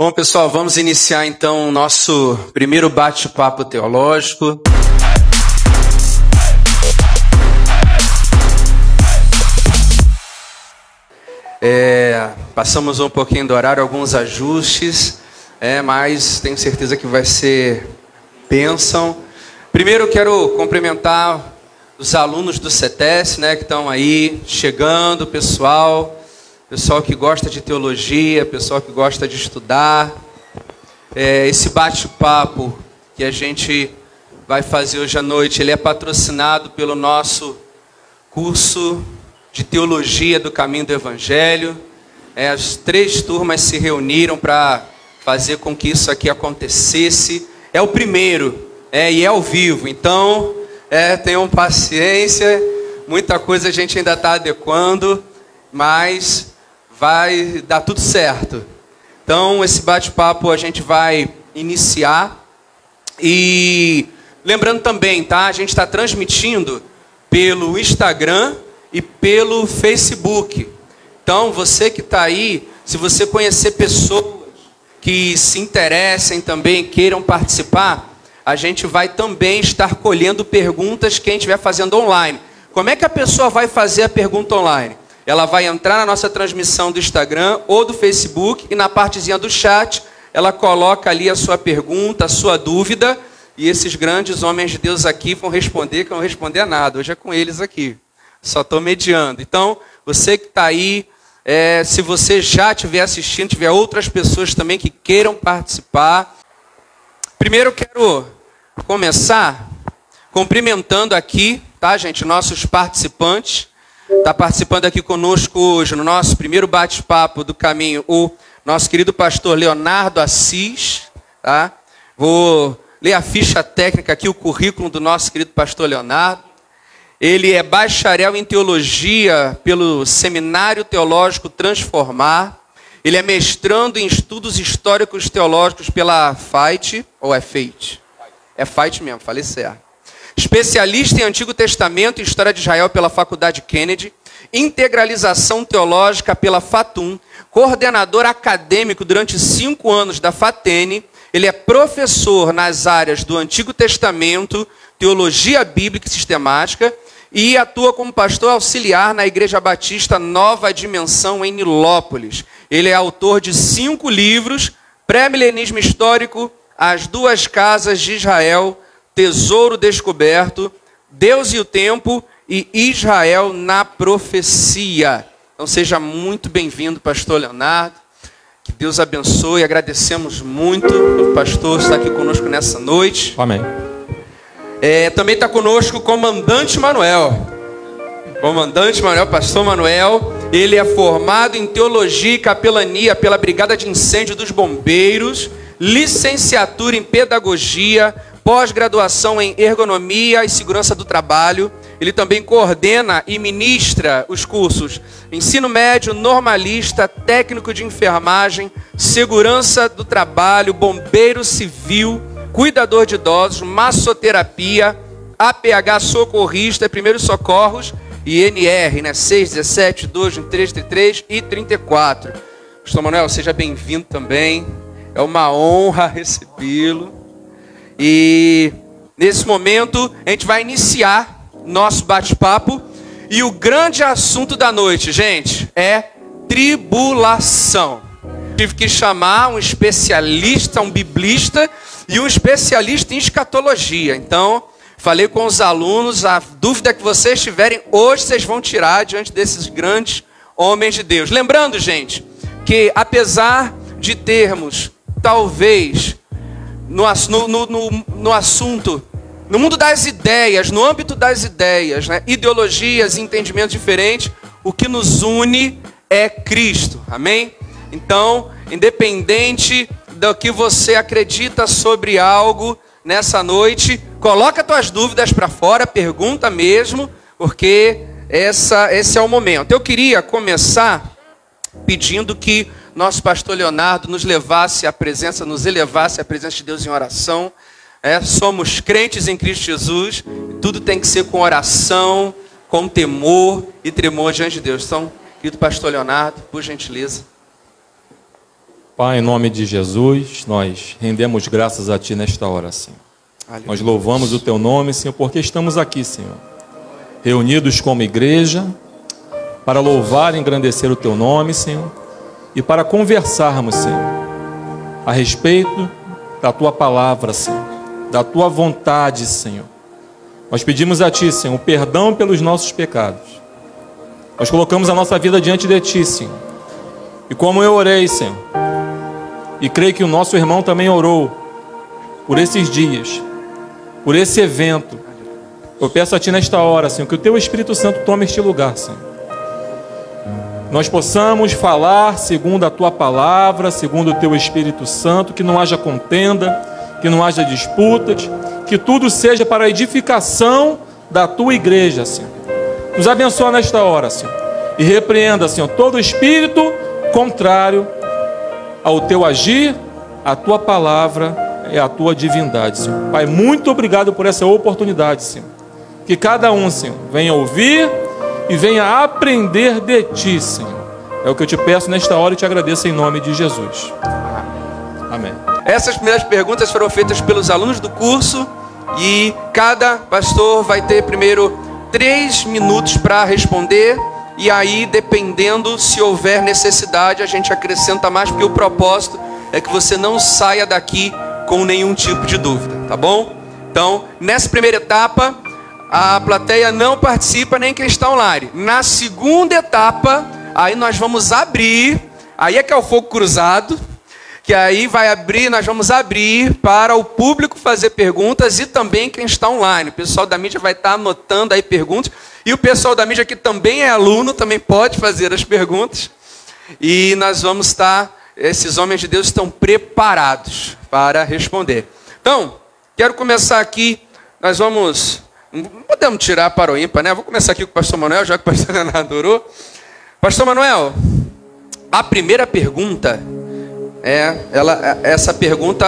Bom, pessoal, vamos iniciar então o nosso primeiro bate-papo teológico. Passamos um pouquinho do horário, alguns ajustes, mas tenho certeza que vai ser bênção. Primeiro quero cumprimentar os alunos do CETES, que estão aí chegando, pessoal que gosta de teologia, pessoal que gosta de estudar. Esse bate-papo que a gente vai fazer hoje à noite, ele é patrocinado pelo nosso curso de Teologia do Caminho do Evangelho. As 3 turmas se reuniram para fazer com que isso aqui acontecesse. É o primeiro, e é ao vivo, então tenham paciência, muita coisa a gente ainda está adequando, mas vai dar tudo certo. Então, esse bate-papo a gente vai iniciar. E lembrando também, a gente está transmitindo pelo Instagram e pelo Facebook. Então, você que está aí, se você conhecer pessoas que se interessem também, queiram participar, a gente vai também estar colhendo perguntas quem estiver fazendo online. Como é que a pessoa vai fazer a pergunta online? Ela vai entrar na nossa transmissão do Instagram ou do Facebook e na partezinha do chat, ela coloca ali a sua pergunta, a sua dúvida, e esses grandes homens de Deus aqui vão responder, que não vão responder a nada. Hoje é com eles aqui. Só estou mediando. Então, você que está aí, se você já estiver assistindo, tiver outras pessoas também que queiram participar. Primeiro eu quero começar cumprimentando aqui, gente, nossos participantes. Está participando aqui conosco hoje, no nosso primeiro bate-papo do caminho, o nosso querido pastor Leonardo Assis. Vou ler a ficha técnica aqui, o currículo do nosso querido pastor Leonardo. Ele é bacharel em teologia pelo Seminário Teológico Transformar. Ele é mestrando em estudos históricos teológicos pela FAIT, ou é FAIT? É FAIT mesmo, falei certo. Especialista em Antigo Testamento e História de Israel pela Faculdade Kennedy, integralização teológica pela FATUM, coordenador acadêmico durante 5 anos da FATENE. Ele é professor nas áreas do Antigo Testamento, teologia bíblica e sistemática, e atua como pastor auxiliar na Igreja Batista Nova Dimensão em Nilópolis. Ele é autor de 5 livros: Pré-milenismo histórico, As Duas Casas de Israel, Tesouro Descoberto, Deus e o Tempo e Israel na Profecia. Então seja muito bem-vindo, pastor Leonardo. Que Deus abençoe. Agradecemos muito o pastor estar aqui conosco nessa noite. Amém. Também está conosco o comandante Manuel. Comandante Manuel, pastor Manuel. Ele é formado em Teologia e Capelania pela Brigada de Incêndio dos Bombeiros, licenciatura em Pedagogia, pós-graduação em Ergonomia e Segurança do Trabalho. Ele também coordena e ministra os cursos Ensino Médio, Normalista, Técnico de Enfermagem, Segurança do Trabalho, Bombeiro Civil, Cuidador de Idosos, Massoterapia, APH Socorrista, Primeiros Socorros e NR, 6, 17, 2, 23, 33 e 34. Pastor Manuel, seja bem-vindo também. É uma honra recebê-lo. E nesse momento a gente vai iniciar nosso bate-papo. E o grande assunto da noite, gente, é tribulação. Tive que chamar um especialista, um biblista e um especialista em escatologia. Então, falei com os alunos, a dúvida que vocês tiverem hoje, vocês vão tirar diante desses grandes homens de Deus. Lembrando, gente, que apesar de termos, talvez, no assunto, no mundo das ideias, no âmbito das ideias, ideologias e entendimentos diferentes, o que nos une é Cristo, amém? Então, independente do que você acredita sobre algo nessa noite, coloca tuas dúvidas para fora, pergunta mesmo, porque esse é o momento. Eu queria começar pedindo que nosso pastor Leonardo nos elevasse à presença de Deus em oração. Somos crentes em Cristo Jesus, tudo tem que ser com oração, com temor e tremor diante de Deus. Então, querido pastor Leonardo, por gentileza. Pai, em nome de Jesus, nós rendemos graças a Ti nesta hora, Senhor. Aleluia. Nós louvamos o Teu nome, Senhor, porque estamos aqui, Senhor, reunidos como igreja, para louvar e engrandecer o Teu nome, Senhor, e para conversarmos, Senhor, a respeito da Tua palavra, Senhor, da Tua vontade, Senhor. Nós pedimos a Ti, Senhor, perdão pelos nossos pecados. Nós colocamos a nossa vida diante de Ti, Senhor. E como eu orei, Senhor, e creio que o nosso irmão também orou por esses dias, por esse evento, eu peço a Ti nesta hora, Senhor, que o Teu Espírito Santo tome este lugar, Senhor. Nós possamos falar segundo a Tua palavra, segundo o Teu Espírito Santo, que não haja contenda, que não haja disputas, que tudo seja para a edificação da Tua igreja, Senhor. Nos abençoa nesta hora, Senhor, e repreenda, Senhor, todo espírito contrário ao Teu agir, à Tua palavra e à Tua divindade, Senhor. Pai, muito obrigado por essa oportunidade, Senhor. Que cada um, Senhor, venha ouvir e venha aprender de Ti, Senhor. É o que eu te peço nesta hora e te agradeço em nome de Jesus. Amém. Essas primeiras perguntas foram feitas pelos alunos do curso e cada pastor vai ter primeiro 3 minutos para responder. E aí, dependendo, se houver necessidade, a gente acrescenta mais, porque o propósito é que você não saia daqui com nenhum tipo de dúvida, tá bom? Então, nessa primeira etapa, a plateia não participa, nem quem está online. Na segunda etapa, aí nós vamos abrir, aí é que é o fogo cruzado, que aí vai abrir, nós vamos abrir para o público fazer perguntas e também quem está online. O pessoal da mídia vai estar anotando aí perguntas. E o pessoal da mídia que também é aluno, também pode fazer as perguntas. E nós vamos estar, esses homens de Deus estão preparados para responder. Então, quero começar aqui, nós vamos, não podemos tirar para o ímpar, né? Vou começar aqui com o pastor Manuel, já que o pastor Leonardo orou. Pastor Manuel, a primeira pergunta, essa pergunta,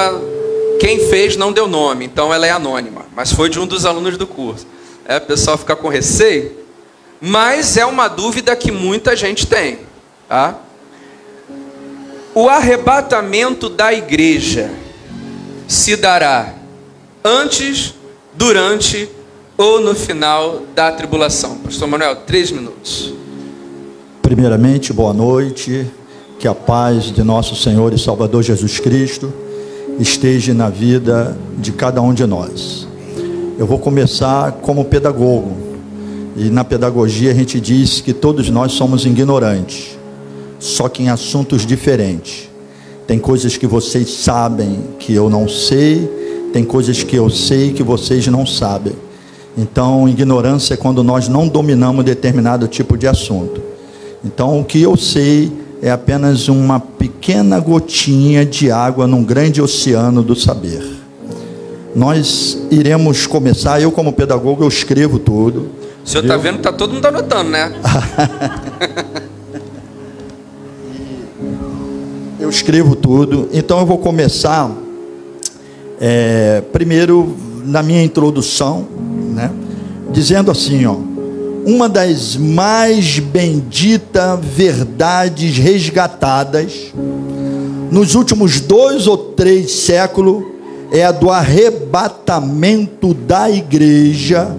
quem fez não deu nome, então ela é anônima, mas foi de um dos alunos do curso. O pessoal fica com receio, mas é uma dúvida que muita gente tem, tá? O arrebatamento da igreja se dará antes, durante ou no final da tribulação? Pastor Manuel, 3 minutos. Primeiramente, boa noite, que a paz de nosso Senhor e Salvador Jesus Cristo esteja na vida de cada um de nós. Eu vou começar como pedagogo, e na pedagogia a gente diz que todos nós somos ignorantes, só que em assuntos diferentes. Tem coisas que vocês sabem que eu não sei, tem coisas que eu sei que vocês não sabem. Então, ignorância é quando nós não dominamos determinado tipo de assunto. Então, o que eu sei é apenas uma pequena gotinha de água num grande oceano do saber. Nós iremos começar, eu como pedagogo, eu escrevo tudo. O senhor está vendo que está todo mundo anotando, né? Eu escrevo tudo, então eu vou começar, primeiro, na minha introdução, né, dizendo assim, ó, uma das mais benditas verdades resgatadas nos últimos 2 ou 3 séculos é a do arrebatamento da igreja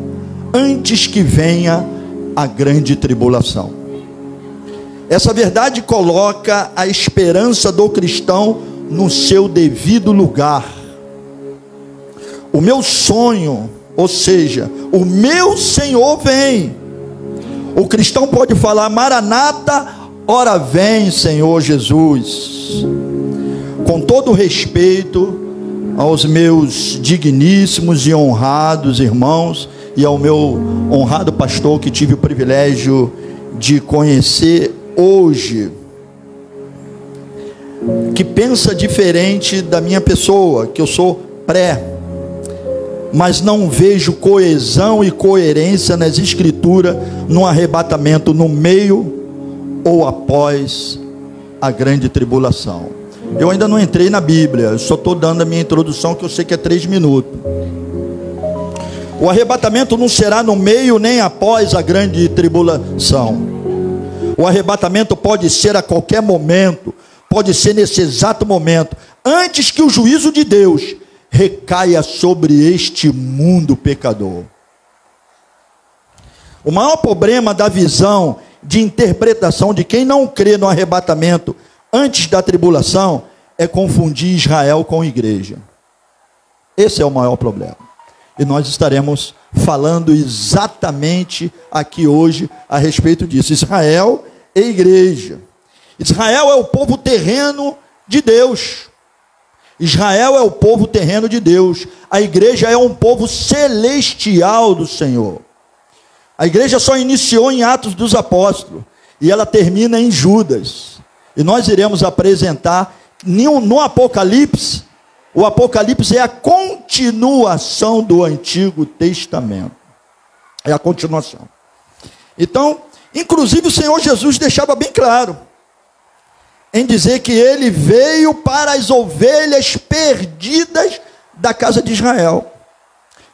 antes que venha a grande tribulação. Essa verdade coloca a esperança do cristão no seu devido lugar. O meu sonho, ou seja, o meu Senhor vem. O cristão pode falar: Maranata, ora vem, Senhor Jesus. Com todo respeito aos meus digníssimos e honrados irmãos e ao meu honrado pastor que tive o privilégio de conhecer hoje, que pensa diferente da minha pessoa, que eu sou mas não vejo coesão e coerência nas escrituras no arrebatamento no meio ou após a grande tribulação. Eu ainda não entrei na Bíblia, eu só estou dando a minha introdução, que eu sei que é 3 minutos. O arrebatamento não será no meio nem após a grande tribulação. O arrebatamento pode ser a qualquer momento, pode ser nesse exato momento, antes que o juízo de Deus recaia sobre este mundo pecador. O maior problema da visão de interpretação de quem não crê no arrebatamento antes da tribulação é confundir Israel com igreja. Esse é o maior problema. E nós estaremos falando exatamente aqui hoje a respeito disso. Israel e igreja. Israel é o povo terreno de Deus. Israel é o povo terreno de Deus. A igreja é um povo celestial do Senhor. A igreja só iniciou em Atos dos Apóstolos e ela termina em Judas. E nós iremos apresentar no Apocalipse. O Apocalipse é a continuação do Antigo Testamento. É a continuação. Então, inclusive o Senhor Jesus deixava bem claro em dizer que ele veio para as ovelhas perdidas da casa de Israel.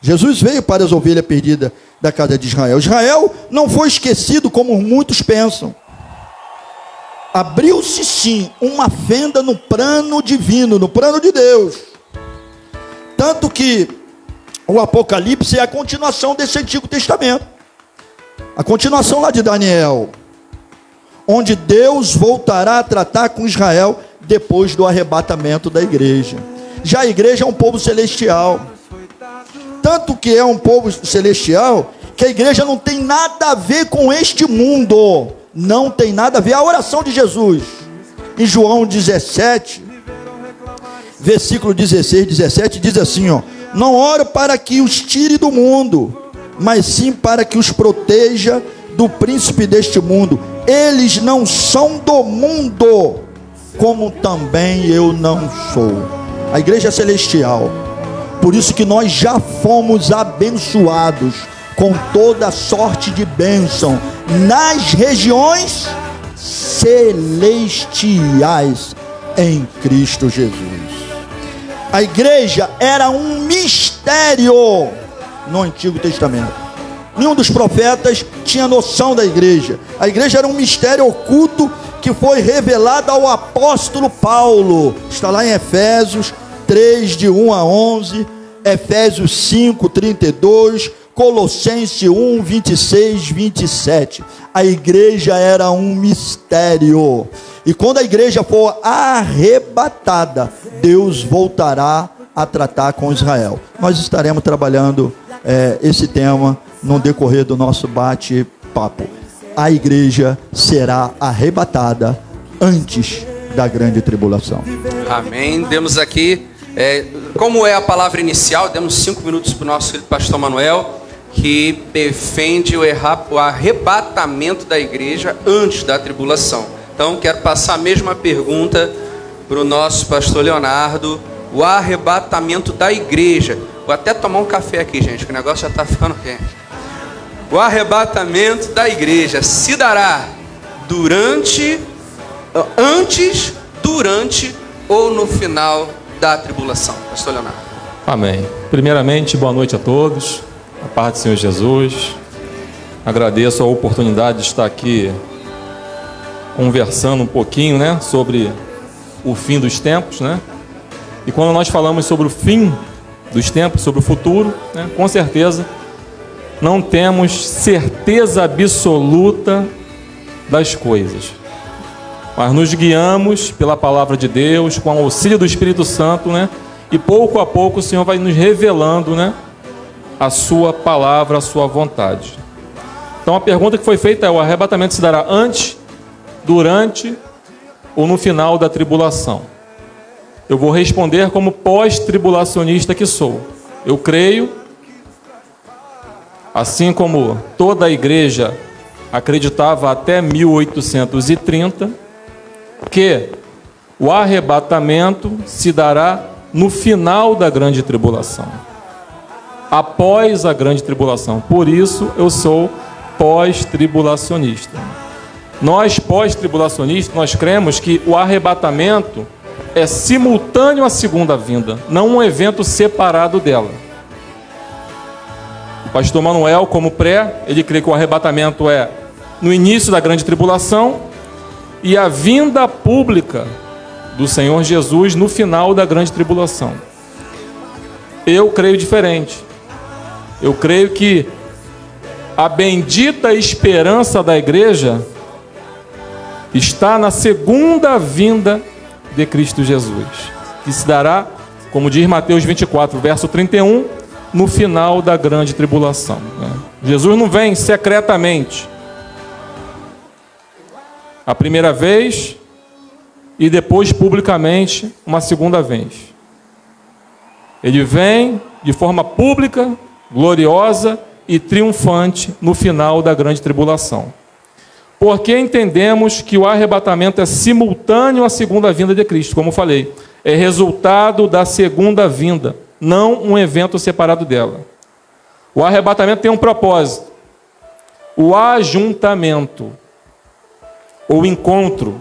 Jesus veio para as ovelhas perdidas da casa de Israel. Israel não foi esquecido como muitos pensam. Abriu-se sim uma fenda no plano divino, no plano de Deus. Tanto que o Apocalipse é a continuação desse Antigo Testamento. A continuação lá de Daniel, onde Deus voltará a tratar com Israel depois do arrebatamento da igreja. Já a igreja é um povo celestial. Tanto que é um povo celestial, que a igreja não tem nada a ver com este mundo. Não tem nada a ver. A oração de Jesus, em João 17, versículo 16, 17, diz assim, ó: não oro para que os tire do mundo, mas sim para que os proteja do príncipe deste mundo. Eles não são do mundo, como também eu não sou. A igreja é celestial. Por isso que nós já fomos abençoados com toda sorte de bênção nas regiões celestiais em Cristo Jesus. A igreja era um mistério no Antigo Testamento. Nenhum dos profetas tinha noção da igreja. A igreja era um mistério oculto que foi revelado ao apóstolo Paulo. Está lá em Efésios 3, de 1 a 11, Efésios 5, 32, Colossenses 1, 26, 27. A igreja era um mistério. E quando a igreja for arrebatada, Deus voltará a tratar com Israel. Nós estaremos trabalhando esse tema no decorrer do nosso bate-papo. A igreja será arrebatada antes da grande tribulação. Amém. Demos aqui, como é a palavra inicial, demos 5 minutos para o nosso filho pastor Manuel, que defende o arrebatamento da igreja antes da tribulação. Então, quero passar a mesma pergunta para o nosso pastor Leonardo. O arrebatamento da igreja. Vou até tomar um café aqui, gente, que o negócio já está ficando quente. O arrebatamento da igreja se dará antes, durante ou no final da tribulação? Pastor Leonardo. Amém. Primeiramente, boa noite a todos. A paz do Senhor Jesus. Agradeço a oportunidade de estar aqui conversando um pouquinho, né, sobre o fim dos tempos, né? E quando nós falamos sobre o fim dos tempos, sobre o futuro, né, com certeza não temos certeza absoluta das coisas, mas nos guiamos pela palavra de Deus, com o auxílio do Espírito Santo, né? E pouco a pouco o Senhor vai nos revelando, né, a sua palavra, a sua vontade. Então a pergunta que foi feita é: o arrebatamento se dará antes, durante ou no final da tribulação? Eu vou responder como pós-tribulacionista que sou. Eu creio, assim como toda a igreja acreditava até 1830, que o arrebatamento se dará no final da grande tribulação, após a grande tribulação. Por isso eu sou pós-tribulacionista. Nós pós-tribulacionistas, nós cremos que o arrebatamento é simultâneo à segunda vinda, não um evento separado dela. O pastor Manuel, como ele crê que o arrebatamento é no início da grande tribulação e a vinda pública do Senhor Jesus no final da grande tribulação. Eu creio diferente. Eu creio que a bendita esperança da igreja está na segunda vinda de Cristo Jesus, que se dará, como diz Mateus 24, verso 31, no final da grande tribulação. Jesus não vem secretamente a primeira vez e depois publicamente uma segunda vez. Ele vem de forma pública, gloriosa e triunfante no final da grande tribulação. Porque entendemos que o arrebatamento é simultâneo à segunda vinda de Cristo, como falei, é resultado da segunda vinda, não um evento separado dela. O arrebatamento tem um propósito: o ajuntamento, ou encontro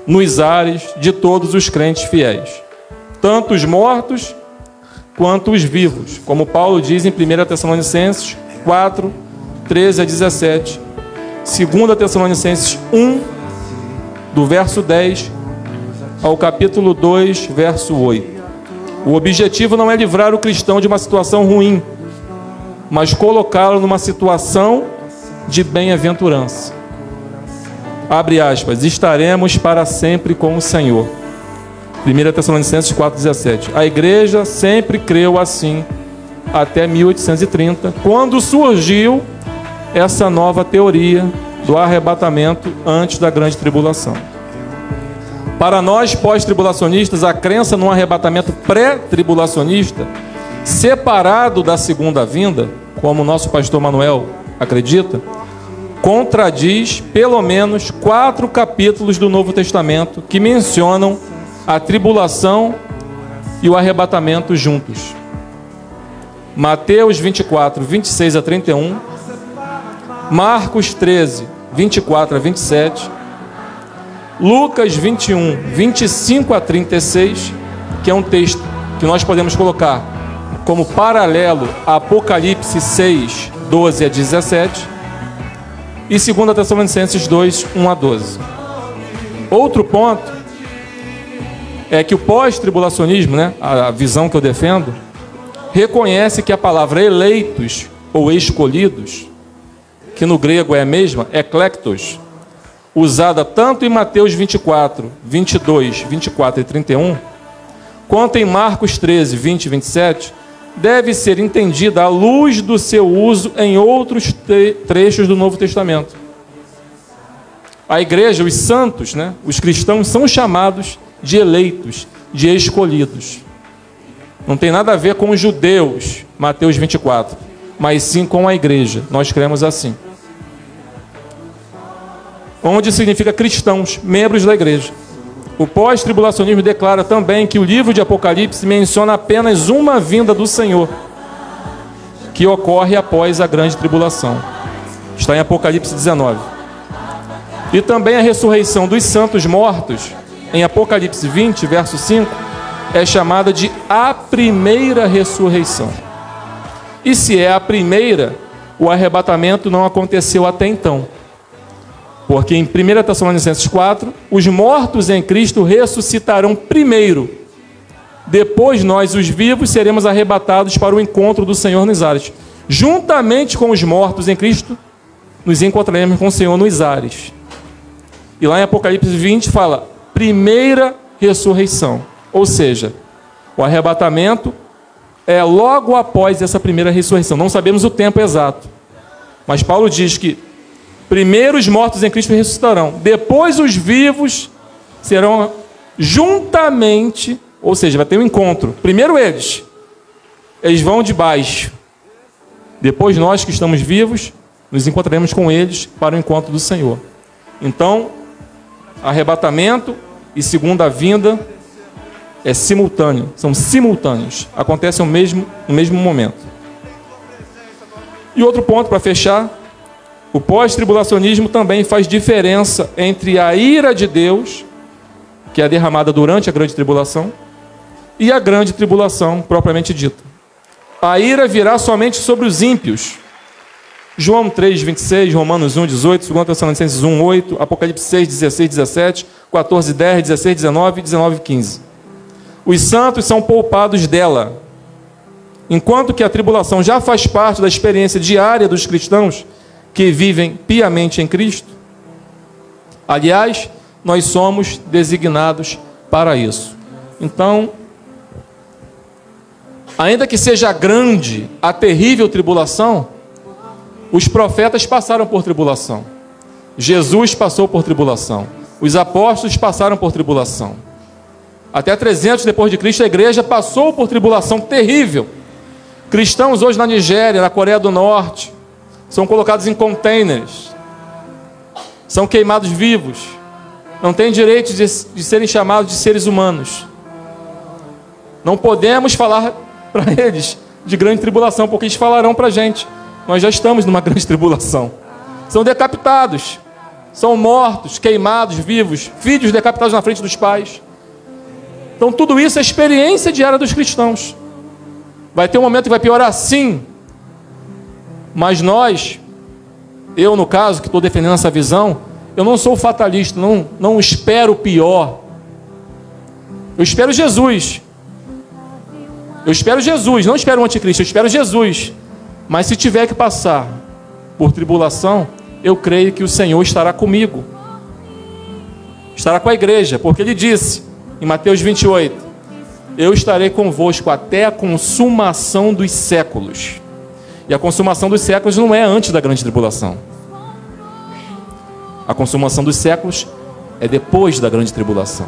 nos ares de todos os crentes fiéis, tanto os mortos quanto os vivos, como Paulo diz em 1 Tessalonicenses 4, 13 a 17, 2 Tessalonicenses 1, do verso 10 ao capítulo 2, verso 8. O objetivo não é livrar o cristão de uma situação ruim, mas colocá-lo numa situação de bem-aventurança. Abre aspas, estaremos para sempre com o Senhor. 1 Tessalonicenses 4,17. A igreja sempre creu assim, até 1830, quando surgiu essa nova teoria do arrebatamento antes da grande tribulação. Para nós pós-tribulacionistas, a crença num arrebatamento pré-tribulacionista, separado da segunda vinda, como o nosso pastor Manuel acredita, contradiz pelo menos 4 capítulos do Novo Testamento que mencionam a tribulação e o arrebatamento juntos. Mateus 24, 26 a 31, Marcos 13, 24 a 27, Lucas 21, 25 a 36, que é um texto que nós podemos colocar como paralelo a Apocalipse 6, 12 a 17, e 2 Tessalonicenses 2, 1 a 12. Outro ponto é que o pós-tribulacionismo, a visão que eu defendo, reconhece que a palavra eleitos ou escolhidos, que no grego é a mesma, eklektos, usada tanto em Mateus 24, 22, 24 e 31, quanto em Marcos 13, 20 e 27, deve ser entendida à luz do seu uso em outros trechos do Novo Testamento. A igreja, os santos, os cristãos são chamados de eleitos, de escolhidos. Não tem nada a ver com os judeus, Mateus 24, mas sim com a igreja. Nós cremos assim. Onde significa cristãos, membros da igreja. O pós-tribulacionismo declara também que o livro de Apocalipse menciona apenas uma vinda do Senhor, que ocorre após a grande tribulação. Está em Apocalipse 19. E também a ressurreição dos santos mortos, em Apocalipse 20, verso 5, é chamada de a primeira ressurreição. E se é a primeira, o arrebatamento não aconteceu até então. Porque em 1 Tessalonicenses 4, os mortos em Cristo ressuscitarão primeiro. Depois nós, os vivos, seremos arrebatados para o encontro do Senhor nos ares. Juntamente com os mortos em Cristo, nos encontraremos com o Senhor nos ares. E lá em Apocalipse 20 fala, primeira ressurreição. Ou seja, o arrebatamento é logo após essa primeira ressurreição. Não sabemos o tempo exato. Mas Paulo diz que primeiro os mortos em Cristo ressuscitarão. Depois os vivos serão juntamente, ou seja, vai ter um encontro. Primeiro eles vão de baixo. Depois nós que estamos vivos, nos encontraremos com eles para o encontro do Senhor. Então, arrebatamento e segunda vinda é simultâneo, são simultâneos, acontecem no mesmo momento. E outro ponto para fechar, o pós-tribulacionismo também faz diferença entre a ira de Deus, que é derramada durante a grande tribulação, e a grande tribulação propriamente dita. A ira virá somente sobre os ímpios, João 3, 26, Romanos 1, 18, 2 Tessalonicenses 1, 8, Apocalipse 6, 16, 17, 14, 10, 16, 19 e 19, 15. Os santos são poupados dela. Enquanto que a tribulação já faz parte da experiência diária dos cristãos que vivem piamente em Cristo. Aliás, nós somos designados para isso. Então, ainda que seja grande a terrível tribulação, os profetas passaram por tribulação. Jesus passou por tribulação. Os apóstolos passaram por tribulação. Até 300 depois de Cristo, a igreja passou por tribulação terrível. Cristãos hoje na Nigéria, na Coreia do Norte, são colocados em containers, são queimados vivos, não têm direito de serem chamados de seres humanos. Não podemos falar para eles de grande tribulação, porque eles falarão para a gente: nós já estamos numa grande tribulação. São decapitados, são mortos, queimados vivos, filhos decapitados na frente dos pais. Então tudo isso é a experiência diária dos cristãos. Vai ter um momento que vai piorar, sim. Mas nós, eu no caso, que estou defendendo essa visão, eu não sou fatalista, não espero o pior. Eu espero Jesus. Eu espero Jesus, não espero o anticristo, eu espero Jesus. Mas se tiver que passar por tribulação, eu creio que o Senhor estará comigo. Estará com a igreja, porque Ele disse, em Mateus 28, eu estarei convosco até a consumação dos séculos. E a consumação dos séculos não é antes da grande tribulação. A consumação dos séculos é depois da grande tribulação,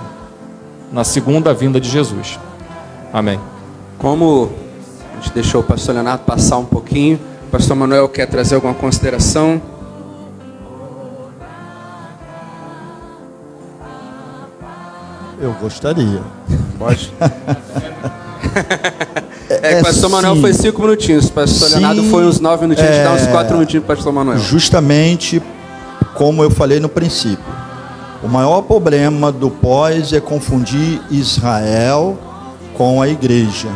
na segunda vinda de Jesus. Amém. Como a gente deixou o pastor Leonardo passar um pouquinho, o pastor Manuel quer trazer alguma consideração? Eu gostaria. Pode. O pastor Manuel foi 5 minutinhos, o pastor Leonardo foi uns 9 minutinhos, a gente dá uns 4 minutinhos para o pastor Manuel. Justamente como eu falei no princípio, o maior problema do pós é confundir Israel com a igreja.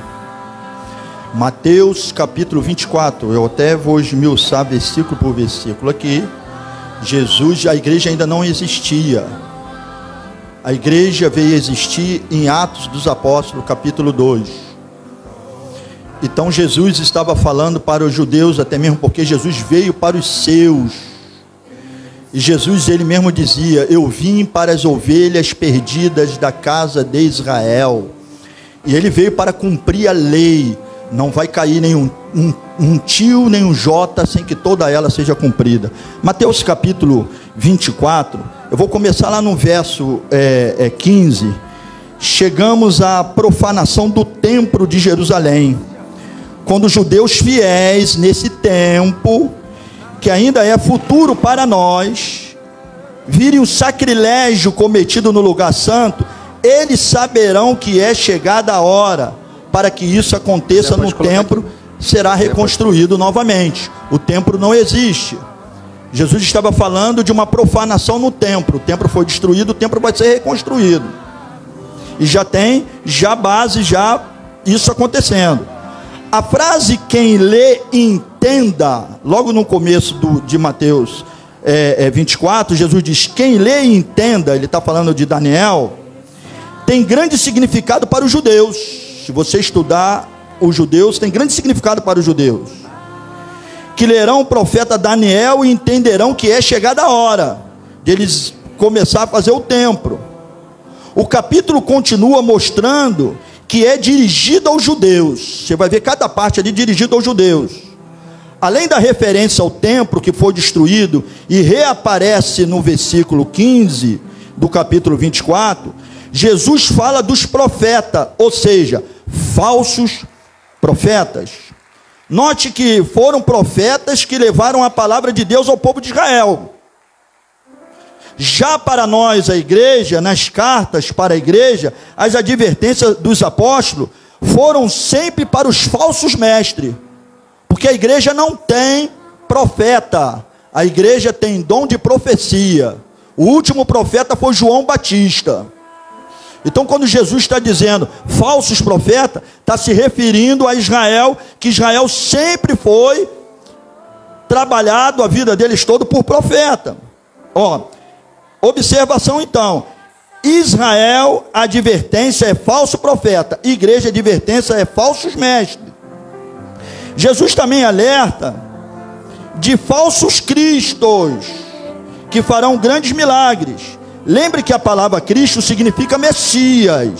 Mateus capítulo 24, eu até vou esmiuçar versículo por versículo aqui. Jesus, a igreja ainda não existia. A igreja veio existir em Atos dos Apóstolos, capítulo 2. Então Jesus estava falando para os judeus, até mesmo porque Jesus veio para os seus. E Jesus, ele mesmo dizia: eu vim para as ovelhas perdidas da casa de Israel. E ele veio para cumprir a lei. Não vai cair nenhum um tio, nem um jota, sem que toda ela seja cumprida. Mateus capítulo 24, eu vou começar lá no verso 15. Chegamos à profanação do templo de Jerusalém, quando os judeus fiéis nesse tempo, que ainda é futuro para nós, virem o sacrilégio cometido no lugar santo, eles saberão que é chegada a hora para que isso aconteça no templo, será reconstruído novamente. O templo não existe. Jesus estava falando de uma profanação no templo. O templo foi destruído, o templo vai ser reconstruído. E já tem base, isso acontecendo. A frase quem lê entenda, logo no começo de Mateus 24, Jesus diz quem lê e entenda, ele está falando de Daniel, tem grande significado para os judeus. Se você estudar os judeus, tem grande significado para os judeus, que lerão o profeta Daniel e entenderão que é chegada a hora de eles começar a fazer o templo. O capítulo continua mostrando que é dirigido aos judeus. Você vai ver cada parte ali dirigido aos judeus. Além da referência ao templo que foi destruído e reaparece no versículo 15 do capítulo 24, Jesus fala dos profetas, ou seja, falsos profetas. Note que foram profetas que levaram a palavra de Deus ao povo de Israel. Já para nós, a igreja, nas cartas para a igreja, as advertências dos apóstolos foram sempre para os falsos mestres, porque a igreja não tem profeta, a igreja tem dom de profecia. O último profeta foi João Batista. Então, quando Jesus está dizendo falsos profetas, está se referindo a Israel, que Israel sempre foi trabalhado a vida deles todo por profeta. Ó, observação então. Israel, a advertência é falso profeta. Igreja, a advertência é falsos mestres. Jesus também alerta de falsos cristos, que farão grandes milagres. Lembre que a palavra Cristo significa Messias.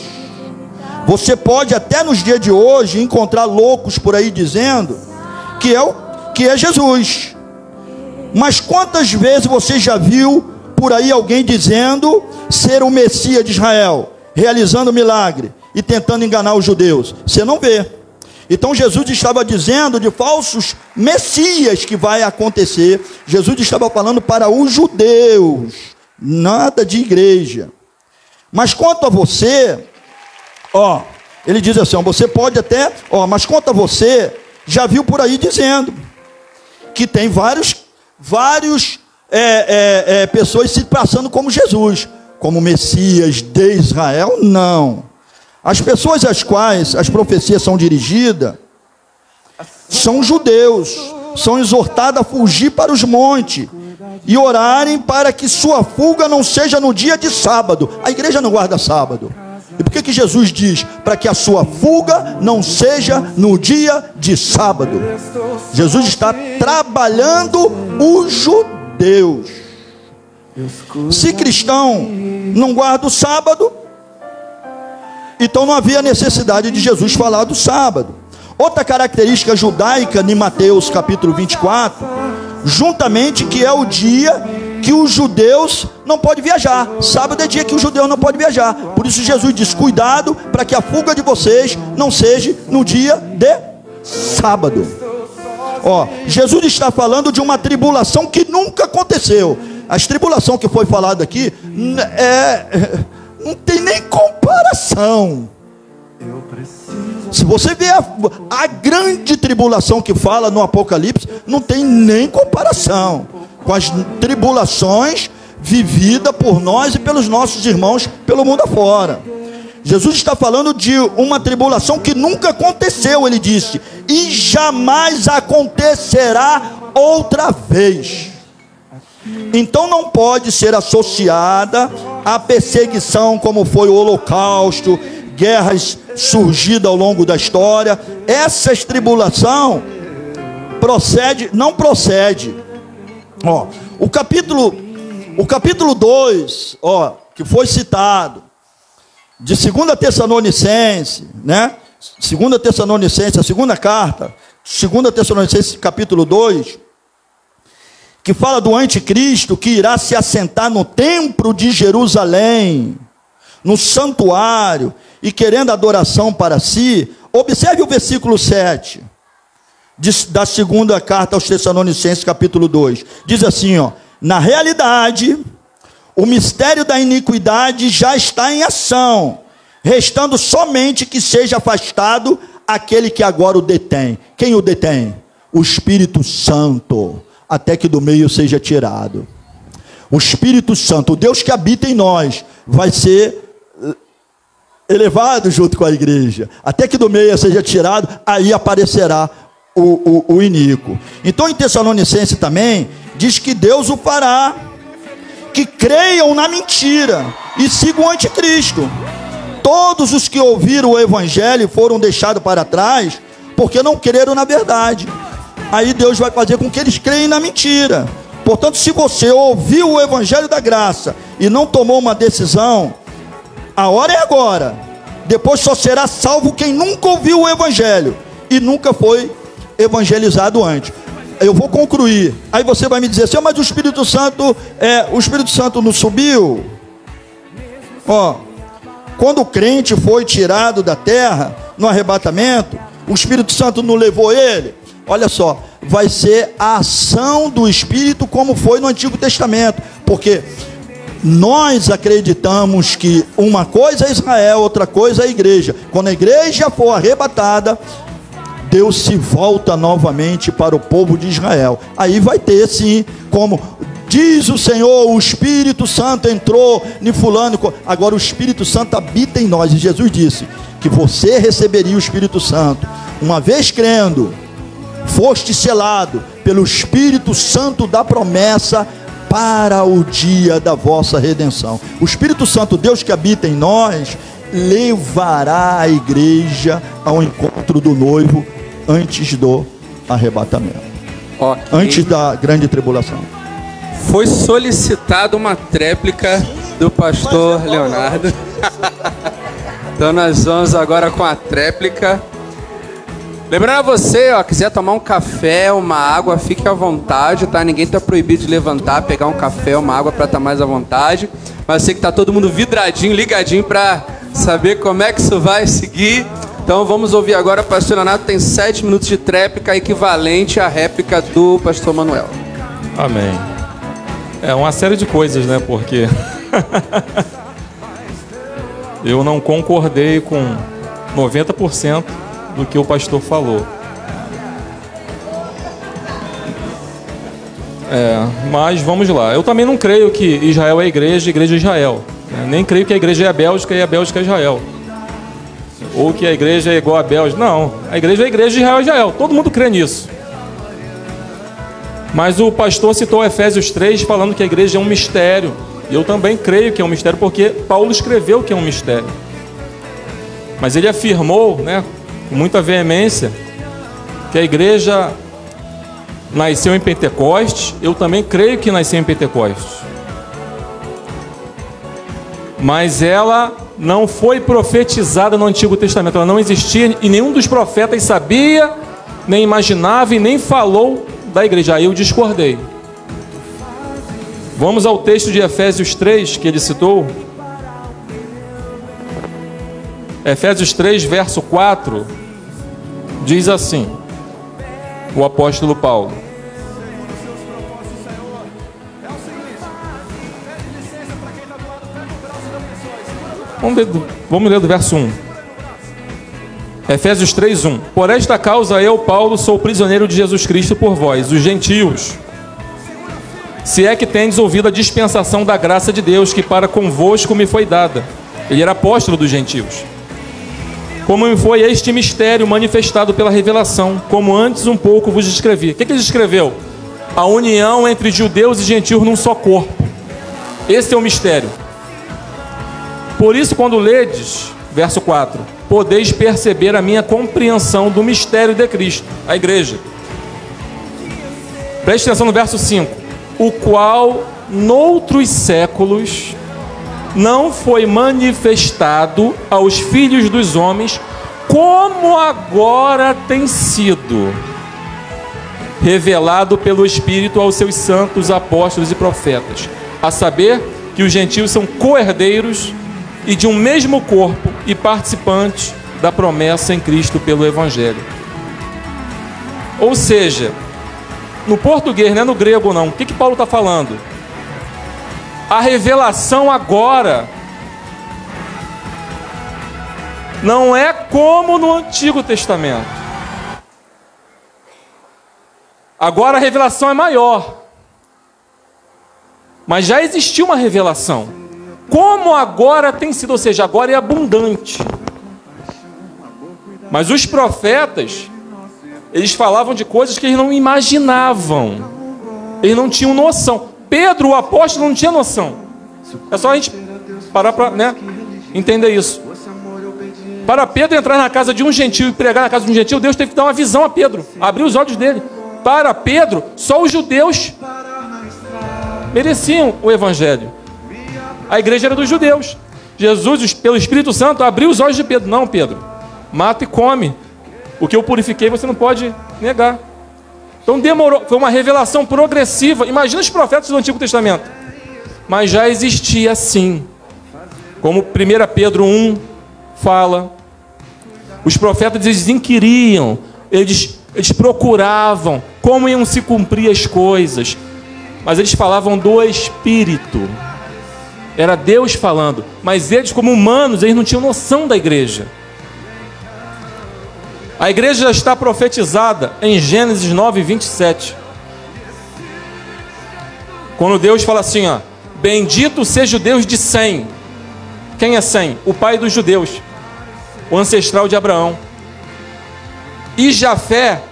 Você pode até nos dias de hoje encontrar loucos por aí dizendo que é Jesus. Mas quantas vezes você já viu por aí alguém dizendo ser o Messias de Israel, realizando milagre e tentando enganar os judeus? Você não vê. Então Jesus estava dizendo de falsos messias que vai acontecer. Jesus estava falando para os judeus, nada de igreja. Mas quanto a você, ó, ele diz assim, ó, você pode até, ó, mas quanto a você, já viu por aí dizendo que tem vários pessoas se passando como Jesus, como Messias de Israel. Não. As pessoas às quais as profecias são dirigidas são judeus, são exortados a fugir para os montes e orarem para que sua fuga não seja no dia de sábado. A igreja não guarda sábado. E por que Jesus diz? Para que a sua fuga não seja no dia de sábado. Jesus está trabalhando os judeus. Se cristão não guarda o sábado, então não havia necessidade de Jesus falar do sábado. Outra característica judaica em Mateus capítulo 24, juntamente que é o dia que os judeus não podem viajar. Sábado é dia que os judeus não podem viajar. Por isso Jesus diz, cuidado para que a fuga de vocês não seja no dia de sábado. Ó, Jesus está falando de uma tribulação que nunca aconteceu. As tribulação que foi falada aqui não tem nem comparação. Se você vê a grande tribulação que fala no Apocalipse, não tem nem comparação com as tribulações vividas por nós e pelos nossos irmãos pelo mundo afora. Jesus está falando de uma tribulação que nunca aconteceu, ele disse, e jamais acontecerá outra vez. Então não pode ser associada à perseguição como foi o Holocausto, guerras surgidas ao longo da história. Essas tribulação não procede. Ó, o capítulo 2, ó, que foi citado, de 2 Tessalonicenses, né? 2 Tessalonicenses, a segunda carta, 2 Tessalonicenses capítulo 2, que fala do anticristo que irá se assentar no templo de Jerusalém, no santuário, e querendo adoração para si. Observe o versículo 7 da segunda carta aos Tessalonicenses capítulo 2, diz assim, ó, na realidade, o mistério da iniquidade já está em ação, restando somente que seja afastado aquele que agora o detém. Quem o detém? O Espírito Santo, até que do meio seja tirado. O Espírito Santo, o Deus que habita em nós, vai ser elevado junto com a igreja, até que do meio seja tirado, aí aparecerá o iníquo. Então em Tessalonicenses também, diz que Deus o fará, que creiam na mentira, e sigam o anticristo. Todos os que ouviram o evangelho foram deixados para trás, porque não creram na verdade. Aí Deus vai fazer com que eles creem na mentira. Portanto, se você ouviu o evangelho da graça e não tomou uma decisão, a hora é agora. Depois só será salvo quem nunca ouviu o evangelho e nunca foi evangelizado antes. Eu vou concluir. Aí você vai me dizer assim, mas o Espírito Santo não subiu? Ó, quando o crente foi tirado da terra no arrebatamento, o Espírito Santo não levou ele? Olha só, vai ser a ação do Espírito como foi no Antigo Testamento, porque nós acreditamos que uma coisa é Israel, outra coisa é a igreja. Quando a igreja for arrebatada, Deus se volta novamente para o povo de Israel. Aí vai ter sim, como diz o Senhor, o Espírito Santo entrou em fulano. Agora o Espírito Santo habita em nós, e Jesus disse que você receberia o Espírito Santo. Uma vez crendo, foste selado pelo Espírito Santo da promessa para o dia da vossa redenção. O Espírito Santo, Deus que habita em nós, levará a igreja ao encontro do noivo antes do arrebatamento, antes da grande tribulação. Foi solicitada uma tréplica do pastor Leonardo. Então nós vamos agora com a tréplica. Lembrando a você, quiser tomar um café, uma água, fique à vontade, tá? Ninguém tá proibido de levantar, pegar um café, uma água para estar mais à vontade. Mas eu sei que tá todo mundo vidradinho, ligadinho para saber como é que isso vai seguir. Então vamos ouvir agora, pastor Leonardo tem 7 minutos de tréplica, equivalente à réplica do pastor Manuel. Amém. É uma série de coisas, né? Porque eu não concordei com 90% do que o pastor falou. Mas vamos lá. Eu também não creio que Israel é igreja, igreja é Israel. Nem creio que a igreja é a Bélgica e a Bélgica é Israel. Ou que a igreja é igual a Bélgica. Não, a igreja é a igreja, Israel é Israel. Todo mundo crê nisso. Mas o pastor citou Efésios 3 falando que a igreja é um mistério. E eu também creio que é um mistério porque Paulo escreveu que é um mistério. Mas ele afirmou, né, com muita veemência, que a igreja nasceu em Pentecostes. Eu também creio que nasceu em Pentecostes. Mas ela não foi profetizada no Antigo Testamento. Ela não existia e nenhum dos profetas sabia, nem imaginava e nem falou da igreja. Aí eu discordei. Vamos ao texto de Efésios 3 que ele citou. Efésios 3, verso 4, diz assim, o apóstolo Paulo: Vamos ler do verso 1. Efésios 3, 1. Por esta causa eu, Paulo, sou prisioneiro de Jesus Cristo por vós, os gentios, se é que tendes ouvido a dispensação da graça de Deus, que para convosco me foi dada. Ele era apóstolo dos gentios. Como me foi este mistério manifestado pela revelação, como antes um pouco vos escrevi. O que ele escreveu? A união entre judeus e gentios num só corpo. Esse é o mistério. Por isso, quando ledes, verso 4, podeis perceber a minha compreensão do mistério de Cristo, a igreja. Preste atenção no verso 5. O qual, noutros séculos, não foi manifestado aos filhos dos homens, como agora tem sido revelado pelo Espírito aos seus santos apóstolos e profetas, a saber que os gentios são co-herdeiros e de um mesmo corpo e participantes da promessa em Cristo pelo Evangelho. Ou seja, no português, não é no grego não. O que Paulo está falando? A revelação agora não é como no Antigo Testamento. Agora a revelação é maior. Mas já existiu uma revelação. Como agora tem sido, ou seja, agora é abundante. Mas os profetas, eles falavam de coisas que eles não imaginavam. Eles não tinham noção. Pedro, o apóstolo, não tinha noção. É só a gente parar para, entender isso. Para Pedro entrar na casa de um gentio e pregar na casa de um gentio, Deus teve que dar uma visão a Pedro, abrir os olhos dele. Para Pedro, só os judeus mereciam o evangelho. A igreja era dos judeus. Jesus, pelo Espírito Santo, abriu os olhos de Pedro. Não, Pedro, mata e come. O que eu purifiquei você não pode negar. Então demorou, foi uma revelação progressiva. Imagina os profetas do Antigo Testamento. Mas já existia sim. Como 1 Pedro 1 fala. Os profetas, eles inquiriam, eles procuravam como iam se cumprir as coisas. Mas eles falavam do Espírito. Era Deus falando. Mas eles, como humanos, eles não tinham noção da igreja. A igreja já está profetizada em Gênesis 9, 27. Quando Deus fala assim, bendito seja o Deus de Sem. Quem é Sem? O pai dos judeus, o ancestral de Abraão. E Jafé,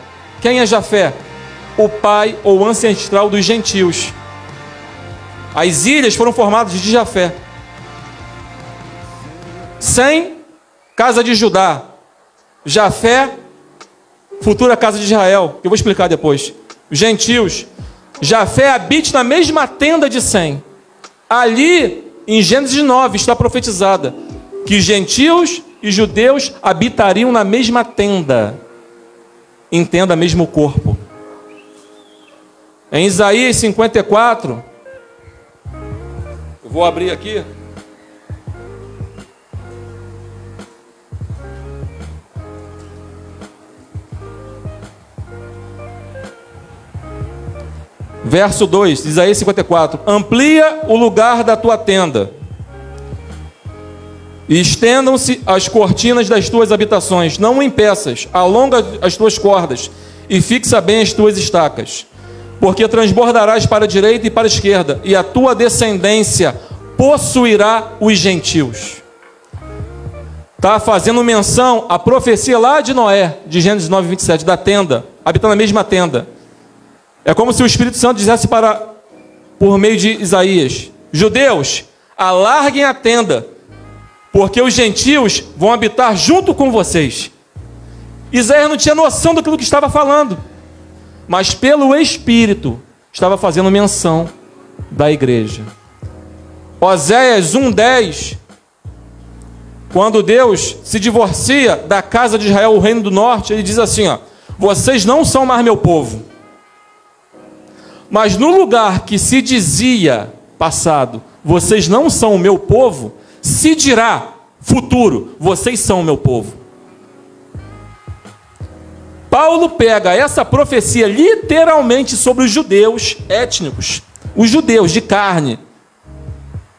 quem é Jafé? o pai ou ancestral dos gentios. As ilhas foram formadas de Jafé. Sem, casa de Judá. Jafé, futura casa de Israel, que eu vou explicar depois. Gentios. Jafé habite na mesma tenda de Sem. Ali, em Gênesis 9, está profetizada que gentios e judeus habitariam na mesma tenda. Entenda, mesmo corpo. Em Isaías 54, eu vou abrir aqui. Verso 2, Isaías 54. Amplia o lugar da tua tenda, e estendam-se as cortinas das tuas habitações. Não o impeças, alonga as tuas cordas, e fixa bem as tuas estacas. Porque transbordarás para a direita e para a esquerda, e a tua descendência possuirá os gentios. Está fazendo menção à profecia lá de Noé, de Gênesis 9, 27, da tenda, habitando a mesma tenda. É como se o Espírito Santo dissesse por meio de Isaías: judeus, alarguem a tenda, porque os gentios vão habitar junto com vocês. Isaías não tinha noção daquilo que estava falando, mas pelo Espírito estava fazendo menção da igreja. Oséias 1:10, quando Deus se divorcia da casa de Israel, o reino do norte, ele diz assim, ó: vocês não são mais meu povo. Mas no lugar que se dizia, passado, vocês não são o meu povo, se dirá, futuro, vocês são o meu povo. Paulo pega essa profecia literalmente sobre os judeus étnicos, os judeus de carne,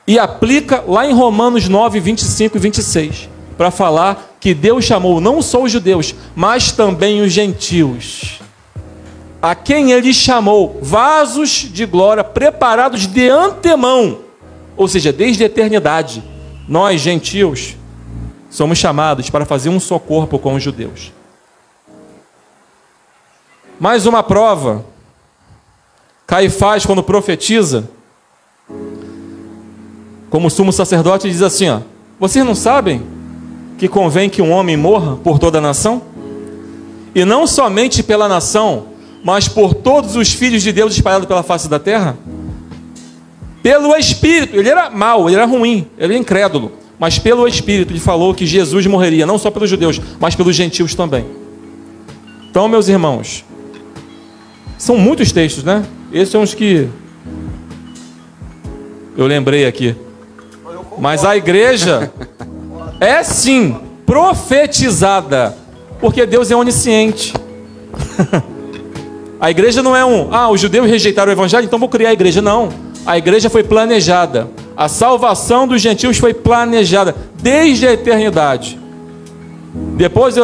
e aplica lá em Romanos 9, 25 e 26, para falar que Deus chamou não só os judeus, mas também os gentios, a quem ele chamou vasos de glória preparados de antemão, ou seja, desde a eternidade. Nós, gentios, somos chamados para fazer um só corpo com os judeus. Mais uma prova. Caifás, quando profetiza, como sumo sacerdote, diz assim, ó: vocês não sabem que convém que um homem morra por toda a nação? E não somente pela nação, mas por todos os filhos de Deus espalhados pela face da terra? Pelo Espírito, ele era mau, ele era ruim, ele era incrédulo, mas pelo Espírito ele falou que Jesus morreria, não só pelos judeus, mas pelos gentios também. Então, meus irmãos, são muitos textos, né? Esses são os que eu lembrei aqui. Mas a igreja é sim profetizada, porque Deus é onisciente. A igreja não é os judeus rejeitaram o evangelho, então vou criar a igreja. Não, a igreja foi planejada. A salvação dos gentios foi planejada desde a eternidade. Depois,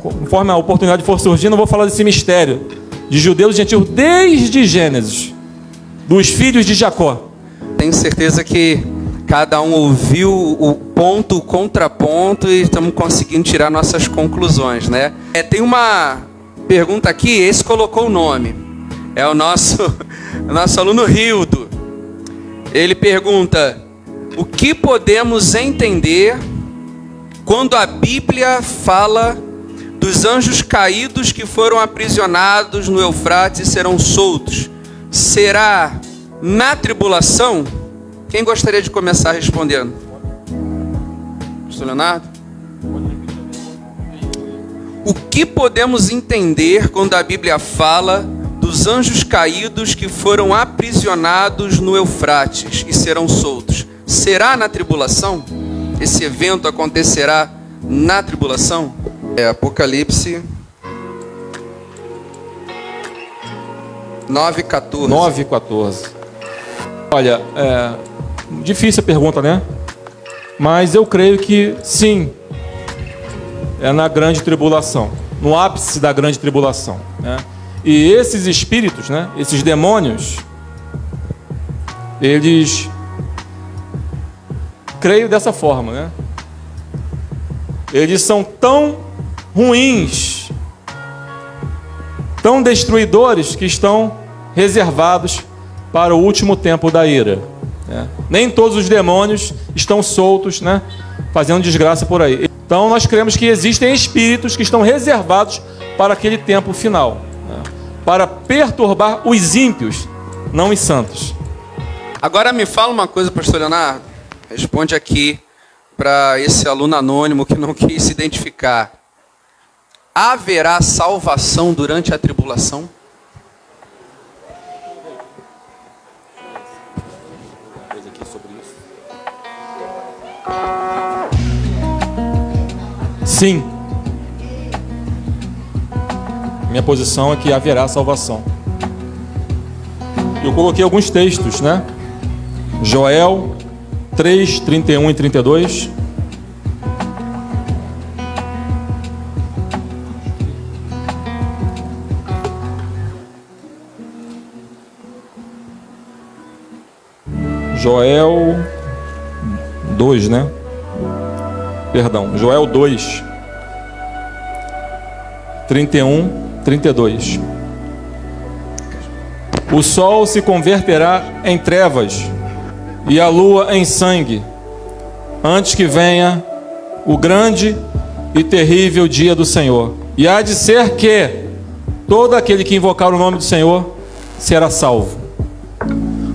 conforme a oportunidade for surgindo, eu vou falar desse mistério de judeus e gentios desde Gênesis, dos filhos de Jacó. Tenho certeza que cada um ouviu o ponto, o contraponto, e estamos conseguindo tirar nossas conclusões, né? Tem uma pergunta aqui, esse colocou o nome, é o nosso aluno Rildo. Ele pergunta: o que podemos entender quando a Bíblia fala dos anjos caídos que foram aprisionados no Eufrates e serão soltos? Será na tribulação? Quem gostaria de começar respondendo? Pastor Leonardo? O que podemos entender quando a Bíblia fala dos anjos caídos que foram aprisionados no Eufrates e serão soltos? Será na tribulação? Esse evento acontecerá na tribulação? Apocalipse 9:14. 9:14. Olha, difícil a pergunta, né? Mas eu creio que sim, é na grande tribulação, no ápice da grande tribulação, né? E esses espíritos, né, esses demônios, eles, creio dessa forma, né? Eles são tão ruins, tão destruidores que estão reservados para o último tempo da ira. Nem todos os demônios estão soltos, né, fazendo desgraça por aí. Então nós cremos que existem espíritos que estão reservados para aquele tempo final, né, para perturbar os ímpios, não os santos. Agora me fala uma coisa, pastor Leonardo. Responde aqui para esse aluno anônimo que não quis se identificar. Haverá salvação durante a tribulação? Sim. Minha posição é que haverá salvação. Eu coloquei alguns textos, né? Joel 3, 31 e 32. Joel 2, né? Perdão, Joel 2, 31, 32. O sol se converterá em trevas e a lua em sangue, antes que venha o grande e terrível dia do Senhor. E há de ser que todo aquele que invocar o nome do Senhor será salvo.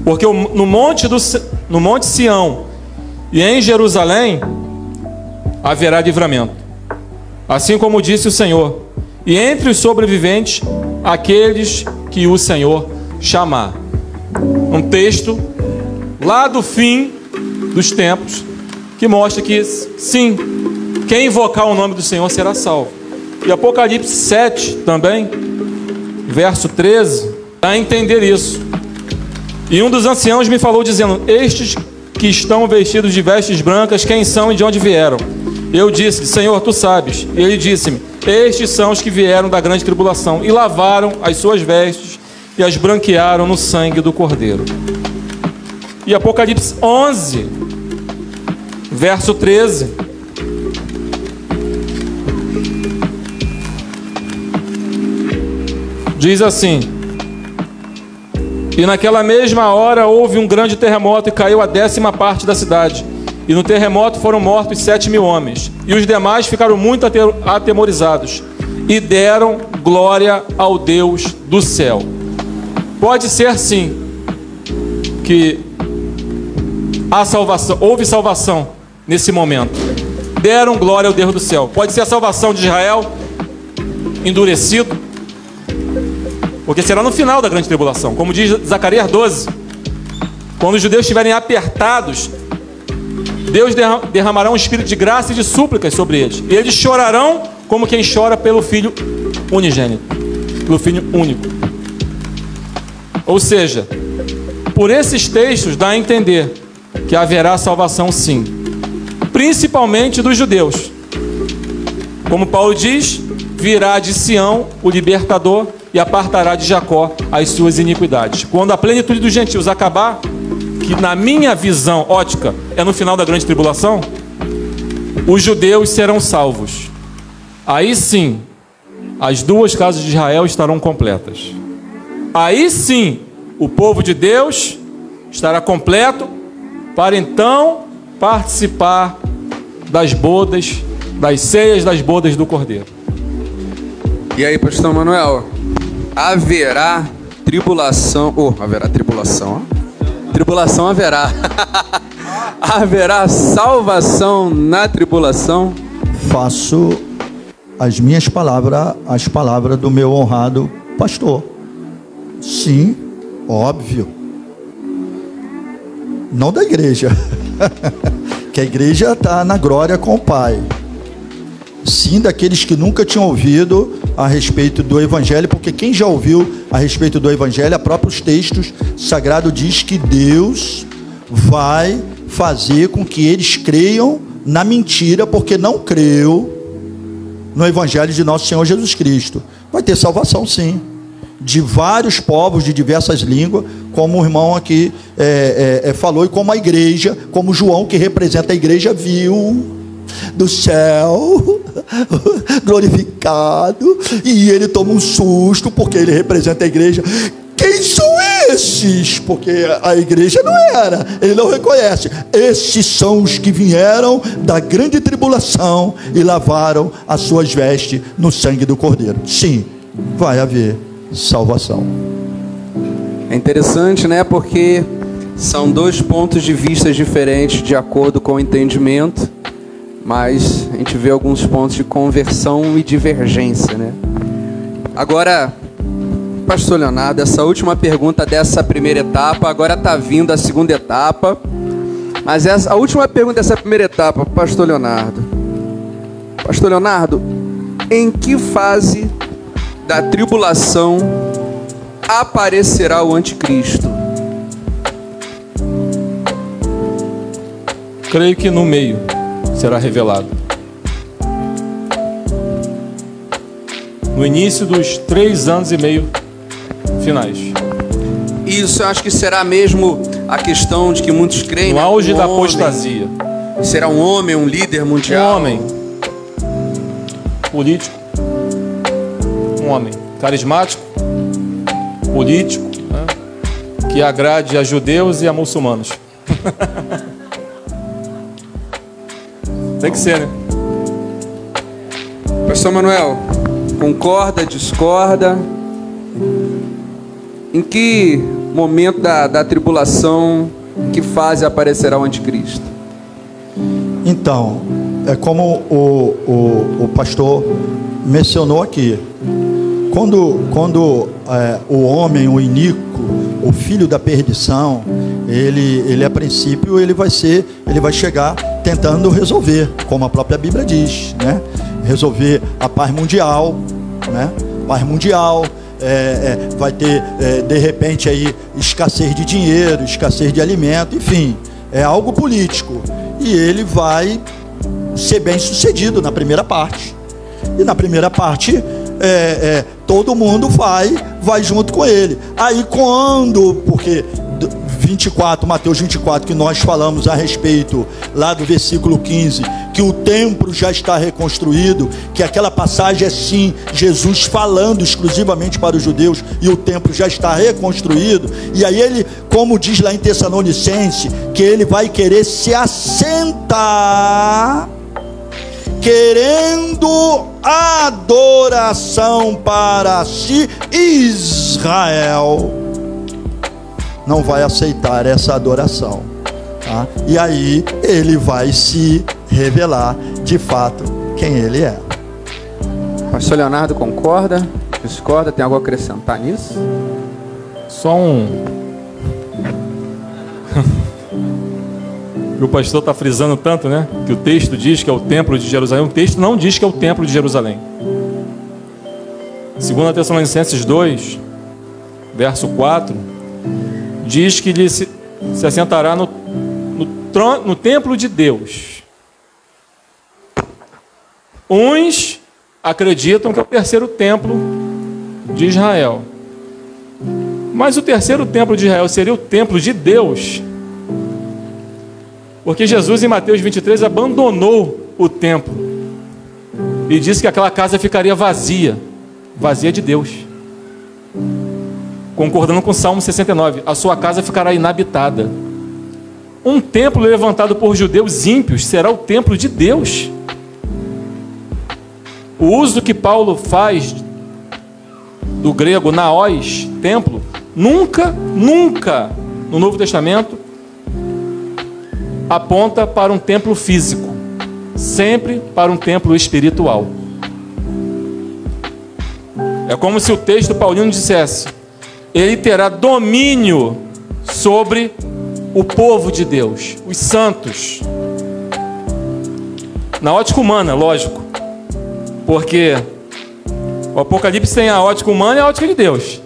Porque no monte Sião e em Jerusalém haverá livramento, assim como disse o Senhor, e entre os sobreviventes, aqueles que o Senhor chamar. Um texto lá do fim dos tempos, que mostra que sim, quem invocar o nome do Senhor será salvo. E Apocalipse 7 também, verso 13, dá a entender isso. E um dos anciãos me falou dizendo: estes que estão vestidos de vestes brancas, quem são e de onde vieram? Eu disse: Senhor, tu sabes. E ele disse-me: estes são os que vieram da grande tribulação e lavaram as suas vestes e as branquearam no sangue do Cordeiro. E Apocalipse 11, verso 13. Diz assim: e naquela mesma hora houve um grande terremoto e caiu a 10ª parte da cidade. E no terremoto foram mortos 7.000 homens. E os demais ficaram muito atemorizados e deram glória ao Deus do céu. Pode ser sim que há salvação, houve salvação nesse momento. Deram glória ao Deus do céu. Pode ser a salvação de Israel endurecido, porque será no final da grande tribulação, como diz Zacarias 12. Quando os judeus estiverem apertados, Deus derramará um espírito de graça e de súplicas sobre eles. E eles chorarão como quem chora pelo filho unigênito, pelo filho único. Ou seja, por esses textos dá a entender que haverá salvação sim, principalmente dos judeus. Como Paulo diz, virá de Sião o libertador e apartará de Jacó as suas iniquidades. Quando a plenitude dos gentios acabar, que na minha visão ótica é no final da grande tribulação, os judeus serão salvos. Aí sim, as duas casas de Israel estarão completas. Aí sim, o povo de Deus estará completo para então participar das bodas, das ceias das bodas do Cordeiro. E aí, pastor Manuel, haverá tribulação, haverá tribulação, tribulação haverá. Haverá salvação na tribulação? Faço as minhas palavras, as palavras do meu honrado pastor. Sim, óbvio. Não da igreja, que a igreja está na glória com o Pai. Sim, daqueles que nunca tinham ouvido a respeito do Evangelho, porque quem já ouviu a respeito do Evangelho, a próprios textos sagrados diz que Deus vai fazer com que eles creiam na mentira, porque não creu no Evangelho de nosso Senhor Jesus Cristo. Vai ter salvação sim, de vários povos, de diversas línguas, como o irmão aqui falou, e como a igreja, como João, que representa a igreja, viu do céu, glorificado, e ele toma um susto, porque ele representa a igreja. Quem são esses? Porque a igreja não era, ele não reconhece. Esses são os que vieram da grande tribulação e lavaram as suas vestes no sangue do Cordeiro. Sim, vai haver salvação. É interessante, né? Porque são dois pontos de vista diferentes de acordo com o entendimento, mas a gente vê alguns pontos de conversão e divergência, né? Agora, pastor Leonardo, essa última pergunta dessa primeira etapa, agora está vindo a segunda etapa, mas a última pergunta dessa primeira etapa, pastor Leonardo. Pastor Leonardo, em que fase da tribulação aparecerá o anticristo? Creio que no meio será revelado. No início dos 3 anos e meio finais. Isso, eu acho que será mesmo a questão de que muitos creem. No auge da apostasia. Será um homem, um líder mundial? Um homem. Político. Um homem. Carismático. Político. Né? Que agrade a judeus e a muçulmanos. Tem que ser, né? Pastor Manuel, concorda, discorda? Em que momento da tribulação, em que fase aparecerá o anticristo? Então, é como o pastor mencionou aqui. Quando o homem, o iníquo, o filho da perdição, ele a princípio ele vai chegar tentando resolver, como a própria Bíblia diz, né? Resolver a paz mundial, né? Paz mundial. Vai ter de repente aí escassez de dinheiro, escassez de alimento, enfim, é algo político, e ele vai ser bem sucedido na primeira parte, e na primeira parte todo mundo vai junto com ele. Aí porque 24, Mateus 24, que nós falamos a respeito lá do versículo 15, que o templo já está reconstruído, que aquela passagem é sim Jesus falando exclusivamente para os judeus, e o templo já está reconstruído. E aí ele, como diz lá em Tessalonicenses, que ele vai querer se assentar, querendo adoração para si. Israel não vai aceitar essa adoração, tá? E aí ele vai se revelar de fato quem ele é. Pastor Leonardo, concorda? Discorda? Tem algo a acrescentar nisso? Só o pastor está frisando tanto, né? Que o texto diz que é o templo de Jerusalém. O texto não diz que é o templo de Jerusalém. 2 Tessalonicenses 2, verso 4, diz que ele se assentará no templo de Deus. Uns acreditam que é o terceiro templo de Israel. Mas o terceiro templo de Israel seria o templo de Deus. Porque Jesus, em Mateus 23, abandonou o templo e disse que aquela casa ficaria vazia de Deus. Concordando com o Salmo 69, a sua casa ficará inabitada. Um templo levantado por judeus ímpios será o templo de Deus. O uso que Paulo faz do grego naos, templo, nunca no Novo Testamento aponta para um templo físico, sempre para um templo espiritual. É como se o texto paulino dissesse: ele terá domínio sobre o povo de Deus, os santos. Na ótica humana, lógico, porque o Apocalipse tem a ótica humana e a ótica de Deus.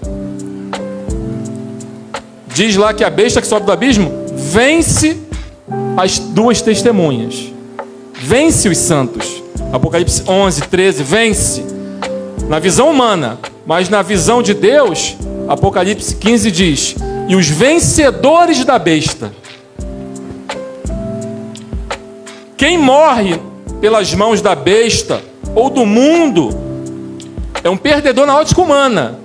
Diz lá que a besta que sobe do abismo vence as duas testemunhas, vence os santos. Apocalipse 11, 13, vence na visão humana, mas na visão de Deus, Apocalipse 15 diz: e os vencedores da besta. Quem morre pelas mãos da besta ou do mundo é um perdedor na ótica humana.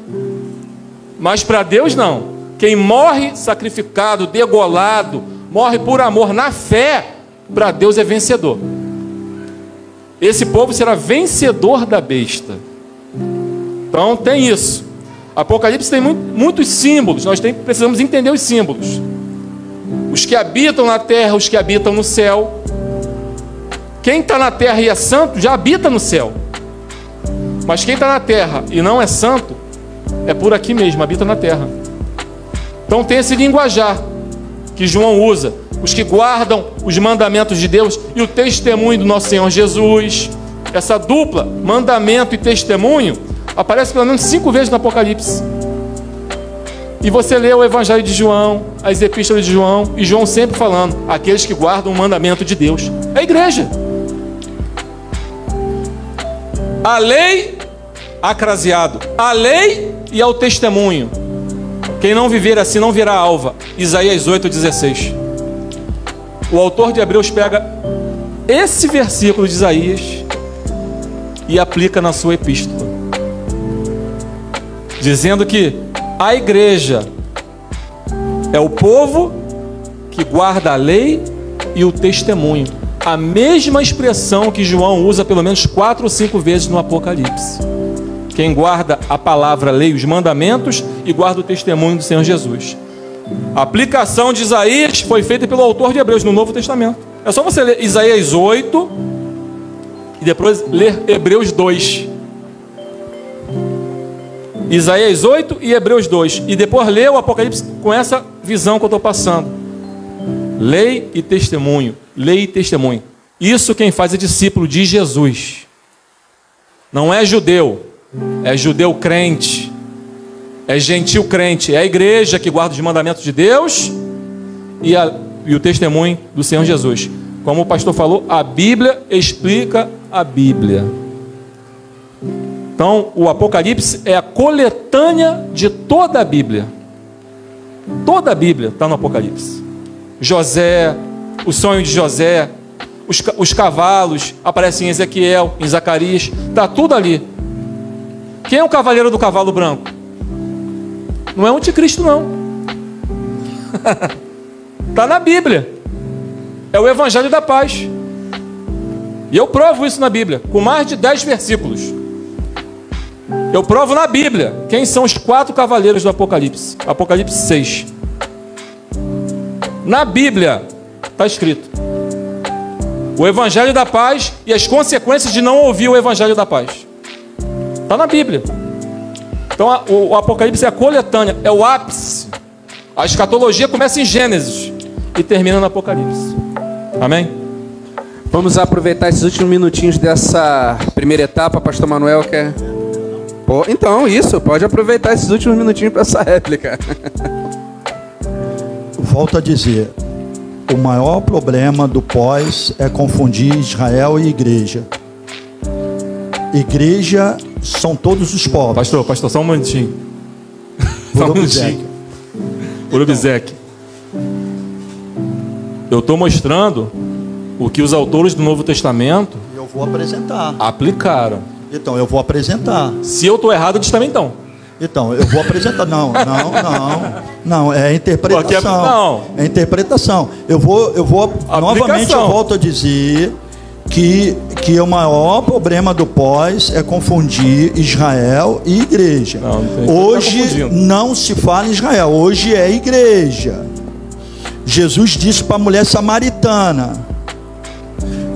Mas para Deus não. Quem morre sacrificado, degolado, morre por amor, na fé, para Deus é vencedor. Esse povo será vencedor da besta. Então tem isso. Apocalipse tem muitos símbolos. Nós precisamos entender os símbolos. Os que habitam na terra, os que habitam no céu. Quem está na terra e é santo já habita no céu. Mas quem está na terra e não é santo é por aqui mesmo, habita na terra. Então tem esse linguajar que João usa. Os que guardam os mandamentos de Deus e o testemunho do nosso Senhor Jesus. Essa dupla, mandamento e testemunho, aparece pelo menos 5 vezes no Apocalipse. E você lê o Evangelho de João, as epístolas de João, e João sempre falando, aqueles que guardam o mandamento de Deus. É a igreja. A lei, acraseado. A lei e ao testemunho. Quem não viver assim não virá alva. Isaías 8,16. O autor de Hebreus pega esse versículo de Isaías e aplica na sua epístola, dizendo que a igreja é o povo que guarda a lei e o testemunho. A mesma expressão que João usa pelo menos 4 ou 5 vezes no Apocalipse. Quem guarda a palavra, a lei, os mandamentos e guarda o testemunho do Senhor Jesus. A aplicação de Isaías foi feita pelo autor de Hebreus no Novo Testamento. É só você ler Isaías 8 e depois ler Hebreus 2. Isaías 8 e Hebreus 2. E depois ler o Apocalipse com essa visão que eu estou passando. Lei e testemunho. Lei e testemunho. Isso quem faz é discípulo de Jesus. Não é judeu. É judeu crente. É gentil crente. É a igreja que guarda os mandamentos de Deus e o testemunho do Senhor Jesus. Como o pastor falou, a Bíblia explica a Bíblia. Então, o Apocalipse é a coletânea de toda a Bíblia. Toda a Bíblia está no Apocalipse. José, o sonho de José, os cavalos, aparecem em Ezequiel, em Zacarias, está tudo ali. Quem é o cavaleiro do cavalo branco? Não é o anticristo, não. Está na Bíblia. É o Evangelho da Paz. E eu provo isso na Bíblia, com mais de 10 versículos. Eu provo na Bíblia quem são os 4 cavaleiros do Apocalipse. Apocalipse 6. Na Bíblia está escrito o Evangelho da Paz e as consequências de não ouvir o Evangelho da Paz. Está na Bíblia. Então o Apocalipse é a coletânea, é o ápice. A escatologia começa em Gênesis e termina no Apocalipse. Amém? Vamos aproveitar esses últimos minutinhos dessa primeira etapa. Pastor Manuel quer... Então, isso, pode aproveitar esses últimos minutinhos para essa réplica. Volto a dizer, o maior problema do pós é confundir Israel e igreja. Igreja são todos os povos. Pastor, só um momentinho. Urubizek. Eu estou mostrando o que os autores do Novo Testamento eu vou apresentar. Aplicaram. Então, eu vou apresentar. Se eu estou errado, diz também então. Então, eu vou apresentar. Não, é interpretação. Não. É interpretação. Eu vou novamente, eu volto a dizer que o maior problema do pós é confundir Israel e igreja. Hoje não se fala em Israel, hoje é igreja. Jesus disse para a mulher samaritana,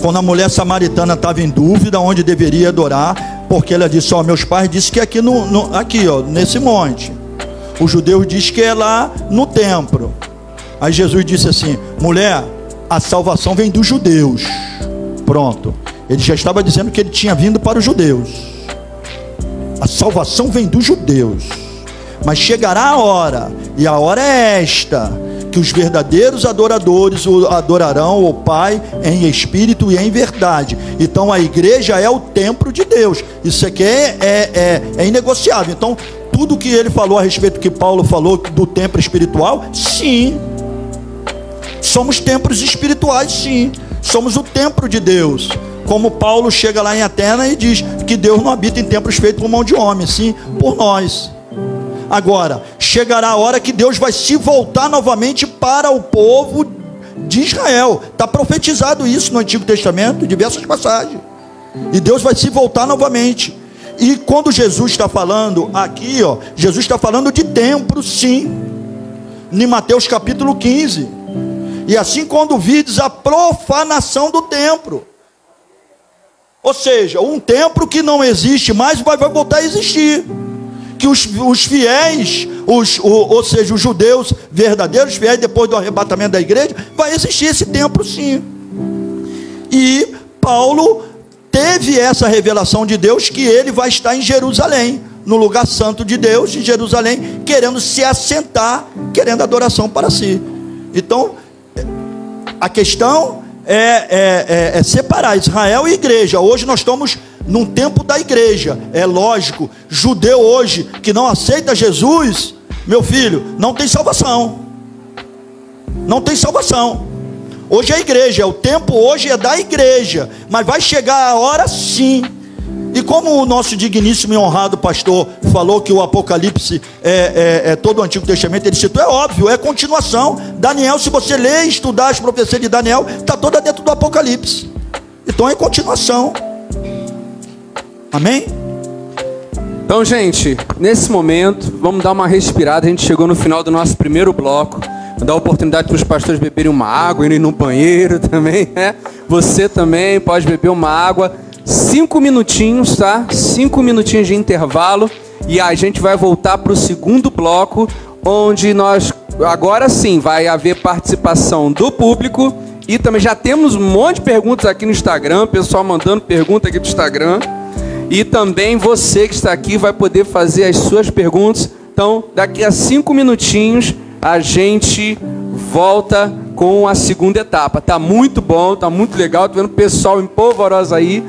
quando a mulher samaritana estava em dúvida onde deveria adorar, porque ela disse, meus pais disseram que aqui, nesse monte. Os judeus dizem que é lá no templo. Aí Jesus disse assim, mulher, a salvação vem dos judeus. Pronto. Ele já estava dizendo que ele tinha vindo para os judeus. A salvação vem dos judeus. Mas chegará a hora, e a hora é esta, que os verdadeiros adoradores o adorarão o Pai em espírito e em verdade. Então a igreja é o templo de Deus. Isso aqui é inegociável. Então tudo que ele falou a respeito que Paulo falou do templo espiritual, sim. Somos templos espirituais, sim. Somos o templo de Deus. Como Paulo chega lá em Atenas e diz que Deus não habita em templos feitos por mão de homem, sim por nós. Agora, chegará a hora que Deus vai se voltar novamente para o povo de Israel. Está profetizado isso no Antigo Testamento, em diversas passagens. E Deus vai se voltar novamente. E quando Jesus está falando aqui, Jesus está falando de templo, sim. Em Mateus capítulo 15. E assim quando vides a profanação do templo. Ou seja, um templo que não existe mais vai voltar a existir. Que os fiéis, ou seja, os judeus verdadeiros, fiéis depois do arrebatamento da igreja, vai existir esse templo sim. E Paulo teve essa revelação de Deus que ele vai estar em Jerusalém, no lugar santo de Deus, em Jerusalém, querendo se assentar, querendo adoração para si. Então, a questão é separar Israel e igreja. Hoje nós estamos num tempo da igreja. É lógico, judeu hoje que não aceita Jesus, meu filho, não tem salvação. Não tem salvação. Hoje é a igreja, o tempo hoje é da igreja, mas vai chegar a hora sim. E como o nosso digníssimo e honrado pastor falou que o Apocalipse é todo o Antigo Testamento, ele citou, é óbvio, é continuação. Daniel, se você ler e estudar as profecias de Daniel, está toda dentro do Apocalipse. Então é continuação. Amém? Então, gente, nesse momento, vamos dar uma respirada. A gente chegou no final do nosso primeiro bloco. Vou dar a oportunidade para os pastores beberem uma água, irem no banheiro também, né? Você também pode beber uma água. 5 minutinhos, tá? 5 minutinhos de intervalo. E a gente vai voltar para o segundo bloco, onde nós, agora sim, vai haver participação do público. E também já temos um monte de perguntas aqui no Instagram, pessoal mandando pergunta aqui do Instagram. E também você que está aqui vai poder fazer as suas perguntas. Então, daqui a 5 minutinhos, a gente volta com a segunda etapa. Tá muito bom, tá muito legal. Tô vendo o pessoal em polvorosa aí.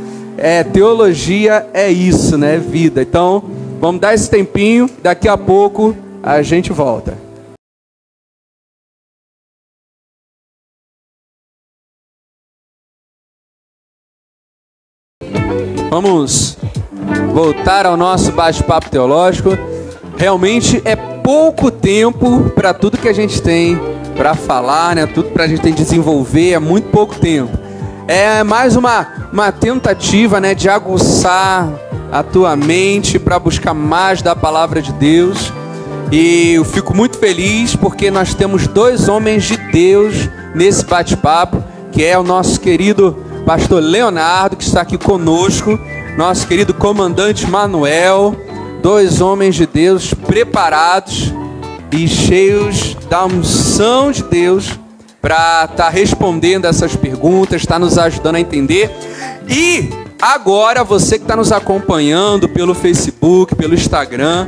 Teologia é isso, né? Vida. Então, vamos dar esse tempinho. Daqui a pouco, a gente volta. Vamos voltar ao nosso bate-papo teológico. Realmente é pouco tempo para tudo que a gente tem para falar, né? Tudo para a gente tem que desenvolver, é muito pouco tempo. É mais uma tentativa, né, de aguçar a tua mente para buscar mais da palavra de Deus. E eu fico muito feliz porque nós temos 2 homens de Deus nesse bate-papo, que é o nosso querido pastor Leonardo, que está aqui conosco, nosso querido comandante Manuel, 2 homens de Deus preparados e cheios da unção de Deus para estar respondendo essas perguntas, estar nos ajudando a entender. E agora você que está nos acompanhando pelo Facebook, pelo Instagram,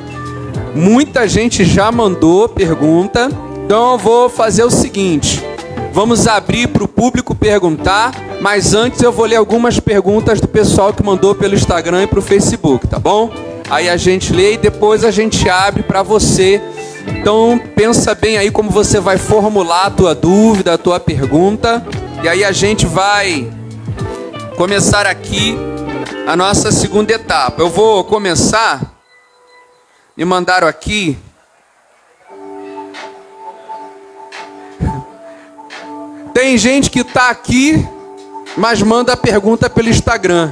muita gente já mandou pergunta, então eu vou fazer o seguinte, vamos abrir para o público perguntar, mas antes eu vou ler algumas perguntas do pessoal que mandou pelo Instagram e para o Facebook, tá bom? Aí a gente lê e depois a gente abre para você. Então pensa bem aí como você vai formular a tua dúvida, a tua pergunta. E aí a gente vai começar aqui a nossa segunda etapa. Eu vou começar, me mandaram aqui. Tem gente que está aqui, mas manda a pergunta pelo Instagram.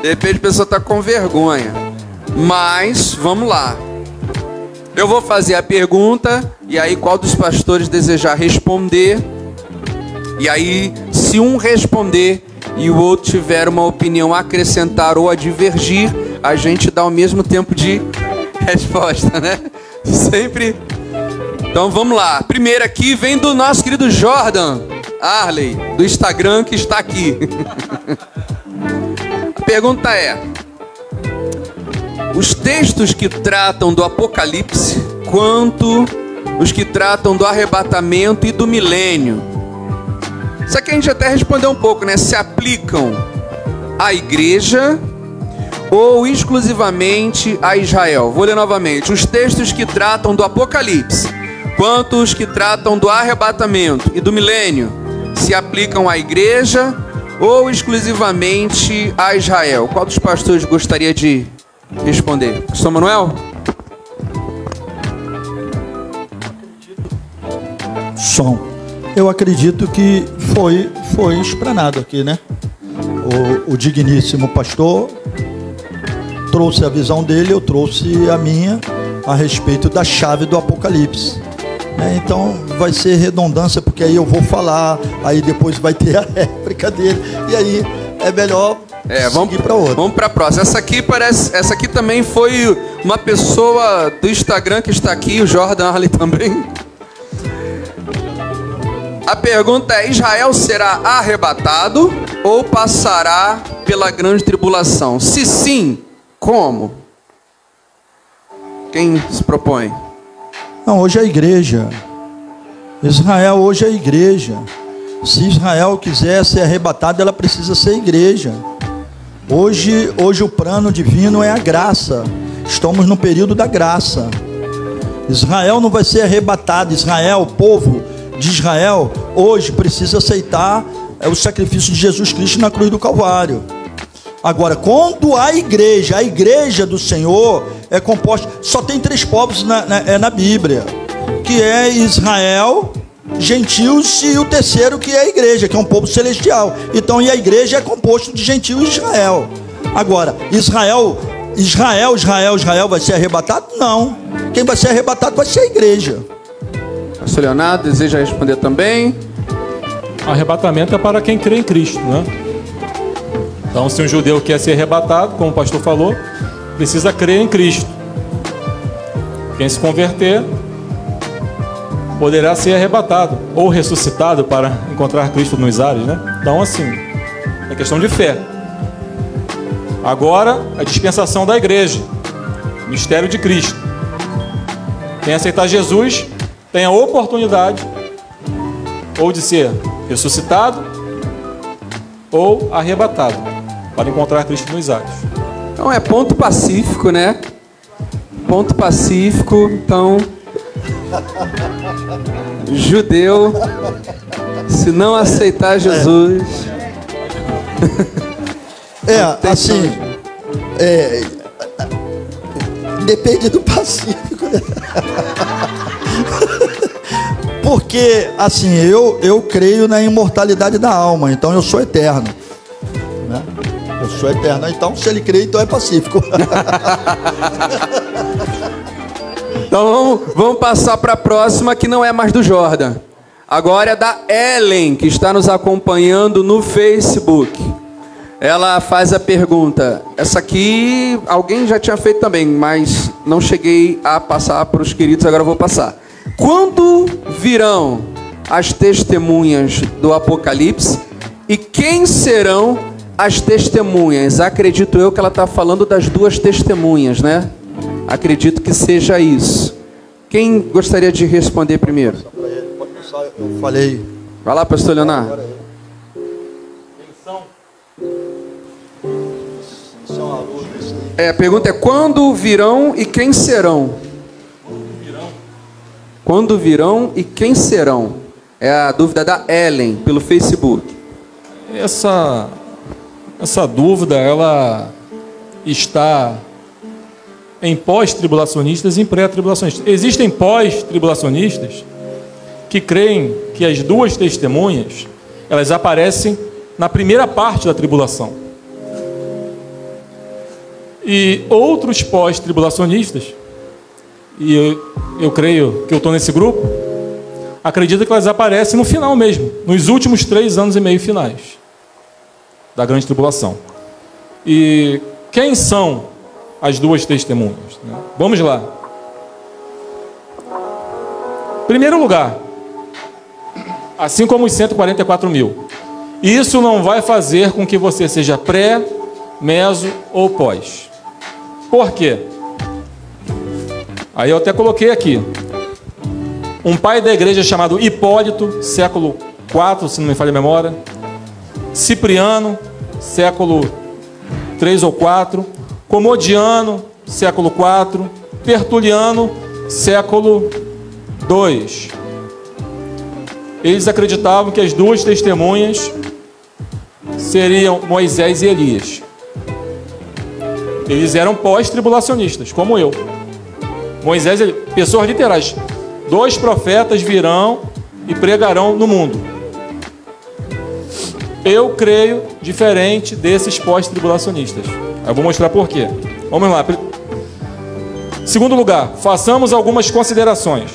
De repente a pessoa está com vergonha. Mas, vamos lá. Eu vou fazer a pergunta, e aí qual dos pastores desejar responder. E aí, se um responder e o outro tiver uma opinião a acrescentar ou a divergir, a gente dá o mesmo tempo de resposta, né? Sempre. Então vamos lá. Primeiro aqui vem do nosso querido Jordan Arley, do Instagram, que está aqui. A pergunta é: os textos que tratam do Apocalipse, quanto os que tratam do arrebatamento e do milênio, isso aqui a gente até respondeu um pouco, né? Se aplicam à igreja ou exclusivamente a Israel? Vou ler novamente. Os textos que tratam do Apocalipse, quanto os que tratam do arrebatamento e do milênio, se aplicam à igreja ou exclusivamente a Israel? Qual dos pastores gostaria de responder? Pastor Manuel? Eu acredito que foi explanado aqui, né? O digníssimo pastor trouxe a visão dele, eu trouxe a minha a respeito da chave do Apocalipse. Então vai ser redundância, porque aí eu vou falar, aí depois vai ter a réplica dele, e aí é melhor seguir para outra. Vamos para a próxima. Essa aqui também foi uma pessoa do Instagram que está aqui, o Jordan Arley também. A pergunta é: Israel será arrebatado ou passará pela grande tribulação? Se sim, como? Quem se propõe? Não, hoje é a igreja. Israel hoje é a igreja. Se Israel quiser ser arrebatada, ela precisa ser igreja. Hoje o plano divino é a graça. Estamos no período da graça. Israel não vai ser arrebatado. Israel, o povo de Israel, hoje precisa aceitar o sacrifício de Jesus Cristo na cruz do Calvário. Agora, quando a igreja do Senhor é composta, só tem 3 povos na Bíblia, que é Israel, gentios e o terceiro que é a igreja, que é um povo celestial. Então, e a igreja é composto de gentios e Israel. Agora, Israel vai ser arrebatado? Não. Quem vai ser arrebatado vai ser a igreja. Pastor Leonardo, deseja responder também? Arrebatamento é para quem crê em Cristo, né? Então, se um judeu quer ser arrebatado, como o pastor falou, precisa crer em Cristo. Quem se converter poderá ser arrebatado ou ressuscitado para encontrar Cristo nos ares, né? Então, assim, é questão de fé. Agora, a dispensação da igreja, mistério de Cristo. Quem aceitar Jesus tem a oportunidade ou de ser ressuscitado ou arrebatado para encontrar Cristo nos ares. Então é ponto pacífico, né? Ponto pacífico. Então, judeu, se não aceitar Jesus, assim, depende do pacífico, né? Porque, assim, eu creio na imortalidade da alma, então eu sou eterno, né? Eu sou eterno, então se ele crê, então é pacífico. Então vamos passar para a próxima, que não é mais do Jordan. Agora é da Ellen, que está nos acompanhando no Facebook. Ela faz a pergunta. Essa aqui alguém já tinha feito também, mas não cheguei a passar para os queridos, agora eu vou passar. Quando virão as testemunhas do Apocalipse e quem serão as testemunhas? Acredito eu que ela está falando das 2 testemunhas, né? Acredito que seja isso. Quem gostaria de responder primeiro? Eu falei. Vai lá, pastor Leonardo. A pergunta é: quando virão e quem serão? Quando virão e quem serão? É a dúvida da Ellen, pelo Facebook. Essa dúvida, ela está em pós-tribulacionistas e em pré-tribulacionistas. Existem pós-tribulacionistas que creem que as 2 testemunhas, elas aparecem na primeira parte da tribulação. E outros pós-tribulacionistas, e eu creio que eu estou nesse grupo, acredito que elas aparecem no final mesmo, nos últimos 3 anos e meio finais da grande tribulação. E quem são as 2 testemunhas? Vamos lá. Primeiro lugar, assim como os 144 mil, isso não vai fazer com que você seja pré, meso ou pós. Por quê? Aí eu até coloquei aqui. Um pai da igreja chamado Hipólito, século 4, se não me falha a memória. Cipriano, século 3 ou 4. Comodiano, século IV, Tertuliano, século II. Eles acreditavam que as duas testemunhas seriam Moisés e Elias. Eles eram pós-tribulacionistas, como eu. Moisés, pessoas literais. 2 profetas virão e pregarão no mundo. Eu creio diferente desses pós-tribulacionistas. Eu vou mostrar por quê. Vamos lá. Segundo lugar, façamos algumas considerações.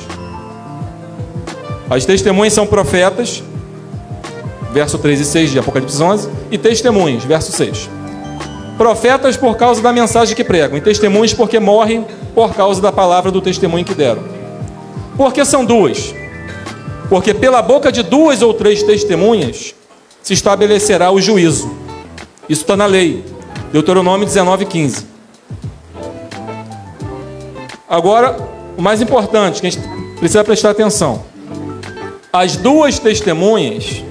As testemunhas são profetas, verso 3 e 6 de Apocalipse 11, e testemunhas, verso 6. Profetas por causa da mensagem que pregam, e testemunhas porque morrem por causa da palavra do testemunho que deram. Por que são duas? Porque pela boca de 2 ou 3 testemunhas se estabelecerá o juízo. Isso está na lei, Deuteronômio 19:15. Agora, o mais importante, que a gente precisa prestar atenção. As 2 testemunhas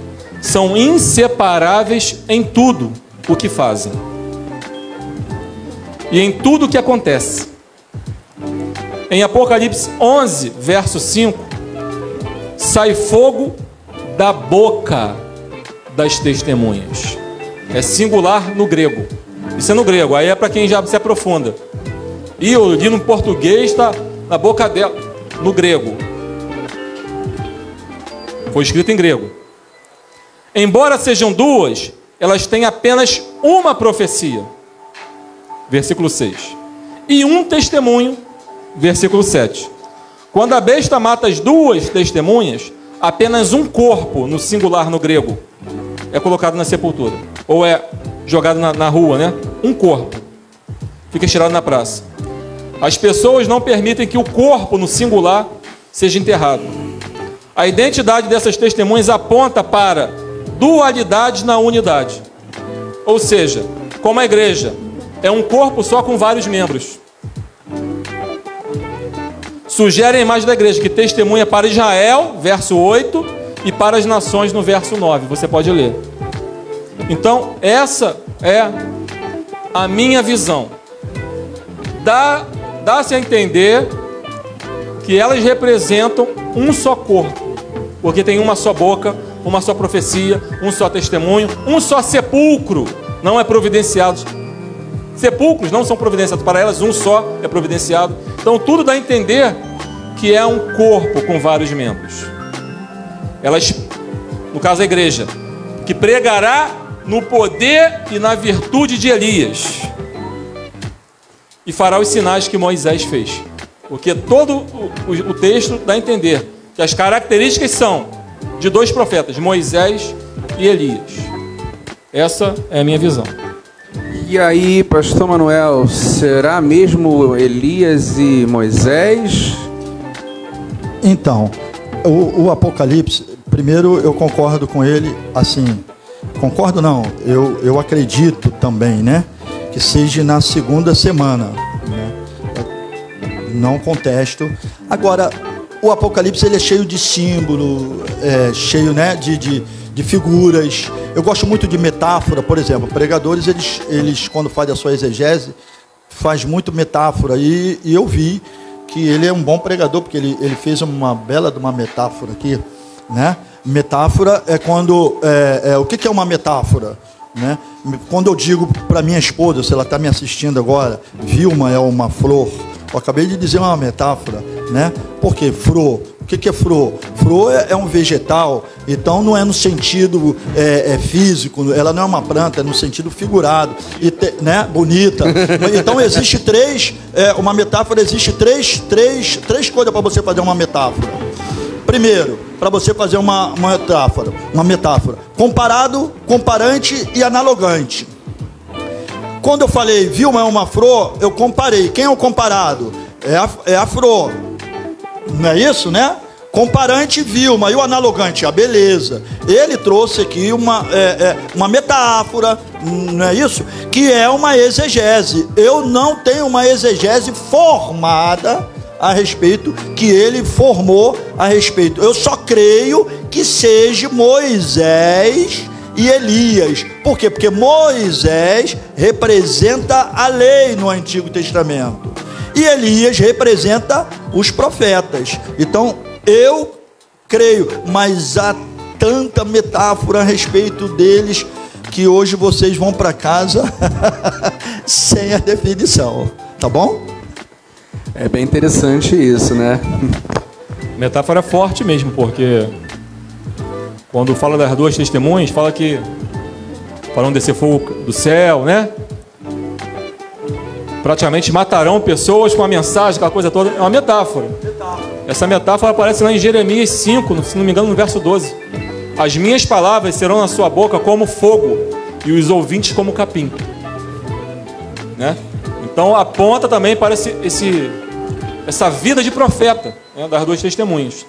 são inseparáveis em tudo o que fazem. E em tudo o que acontece. Em Apocalipse 11, verso 5, sai fogo da boca das testemunhas. É singular no grego. Isso é no grego, aí é para quem já se aprofunda. E eu li no português, está na boca dela, no grego. Foi escrito em grego. Embora sejam 2, elas têm apenas uma profecia. Versículo 6. E um testemunho, versículo 7. Quando a besta mata as 2 testemunhas, apenas um corpo, no singular no grego, é colocado na sepultura. Ou é jogado na rua, né? Um corpo. Fica estirado na praça. As pessoas não permitem que o corpo, no singular, seja enterrado. A identidade dessas testemunhas aponta para dualidade na unidade. Ou seja, como a igreja é um corpo só com vários membros. Sugere a imagem da igreja que testemunha para Israel, verso 8, e para as nações, no verso 9. Você pode ler. Então, essa é a minha visão. Dá-se a entender que elas representam um só corpo, porque tem uma só boca, uma só profecia, um só testemunho, um só sepulcro, não é providenciado. Sepulcros não são providenciados, para elas um só é providenciado. Então tudo dá a entender que é um corpo com vários membros. Elas, no caso a igreja, que pregará no poder e na virtude de Elias, e fará os sinais que Moisés fez. Porque todo o texto dá a entender que as características são de 2 profetas, Moisés e Elias. Essa é a minha visão. E aí, pastor Manuel, será mesmo Elias e Moisés? Então, o Apocalipse, primeiro eu concordo com ele, assim, concordo não, eu acredito também, né, que seja na segunda semana, né? Não contesto. Agora, o Apocalipse ele é cheio de símbolo, cheio, né, de figuras. Eu gosto muito de metáfora, por exemplo. Pregadores, eles quando fazem a sua exegese, faz muito metáfora. E eu vi que ele é um bom pregador, porque ele fez uma bela de uma metáfora aqui, né? Metáfora é quando... o que é uma metáfora? Né? Quando eu digo para minha esposa, se ela está me assistindo agora, Vilma é uma flor. Eu acabei de dizer uma metáfora, né? Por quê? Flor. O que é flor? Flor é um vegetal, então não é no sentido físico, ela não é uma planta, é no sentido figurado, né? Bonita. Então existe uma metáfora, existe três coisas para você fazer uma metáfora. Primeiro, para você fazer uma metáfora, comparado, comparante e analogante. Quando eu falei Vilma é uma flor, eu comparei. Quem é o comparado? É a flor. Não é isso, né? Comparante Vilma e o analogante, a beleza. Ele trouxe aqui uma metáfora, não é isso? Que é uma exegese. Eu não tenho uma exegese formada a respeito, que ele formou a respeito. Eu só creio que seja Moisés e Elias. Por quê? Porque Moisés representa a lei no Antigo Testamento e Elias representa os profetas. Então eu creio, mas há tanta metáfora a respeito deles que hoje vocês vão para casa sem a definição, tá bom? É bem interessante isso, né? Metáfora forte mesmo, porque quando fala das duas testemunhas, fala que farão descer fogo do céu, né? Praticamente matarão pessoas com a mensagem, aquela coisa toda. É uma metáfora. Essa metáfora aparece lá em Jeremias 5, se não me engano, no verso 12. As minhas palavras serão na sua boca como fogo e os ouvintes como capim, né? Então aponta também para essa vida de profeta, né, das duas testemunhas.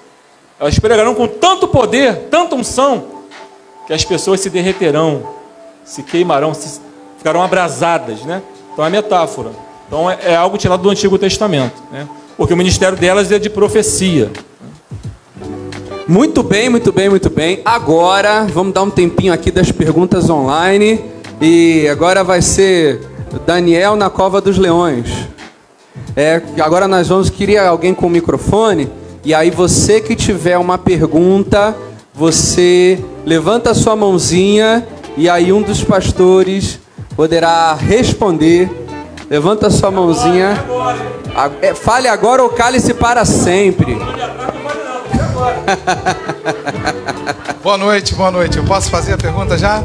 Elas pregarão com tanto poder, tanta unção, que as pessoas se derreterão, se queimarão, ficarão abrasadas, né? Então é metáfora. Então é algo tirado do Antigo Testamento, né? Porque o ministério delas é de profecia. Muito bem, muito bem, muito bem. Agora vamos dar um tempinho aqui das perguntas online. E agora vai ser Daniel na Cova dos Leões. Agora nós queria alguém com o microfone. E aí você que tiver uma pergunta, você levanta a sua mãozinha e aí um dos pastores poderá responder. Levanta a sua mãozinha. Fale agora ou cale-se para sempre. Boa noite, boa noite. Eu posso fazer a pergunta já?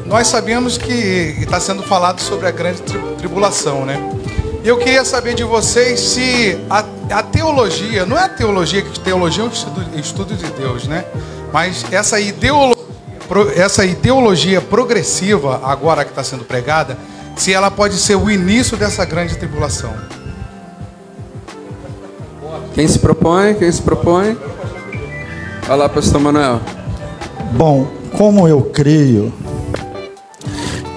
Nós sabemos que está sendo falado sobre a grande tribulação, né? E eu queria saber de vocês se a teologia, não é a teologia, que teologia é um estudo de Deus, né? Mas essa ideologia progressiva, agora que está sendo pregada, se ela pode ser o início dessa grande tribulação. Quem se propõe? Quem se propõe? Vai lá, pastor Manuel. Bom, como eu creio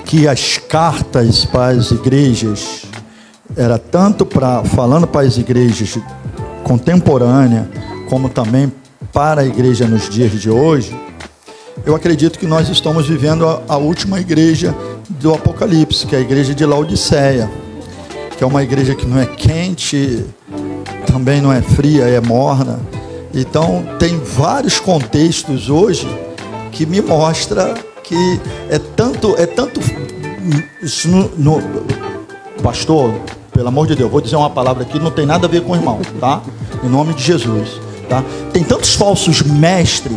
que as cartas para as igrejas era tanto falando para as igrejas contemporâneas, como também para a igreja nos dias de hoje, eu acredito que nós estamos vivendo a última igreja do Apocalipse, que é a igreja de Laodiceia, que é uma igreja que não é quente, também não é fria, é morna. Então tem vários contextos hoje que me mostra que é tanto isso pastor, pelo amor de Deus, vou dizer uma palavra aqui, não tem nada a ver com o irmão, tá? Em nome de Jesus, tá? Tem tantos falsos mestres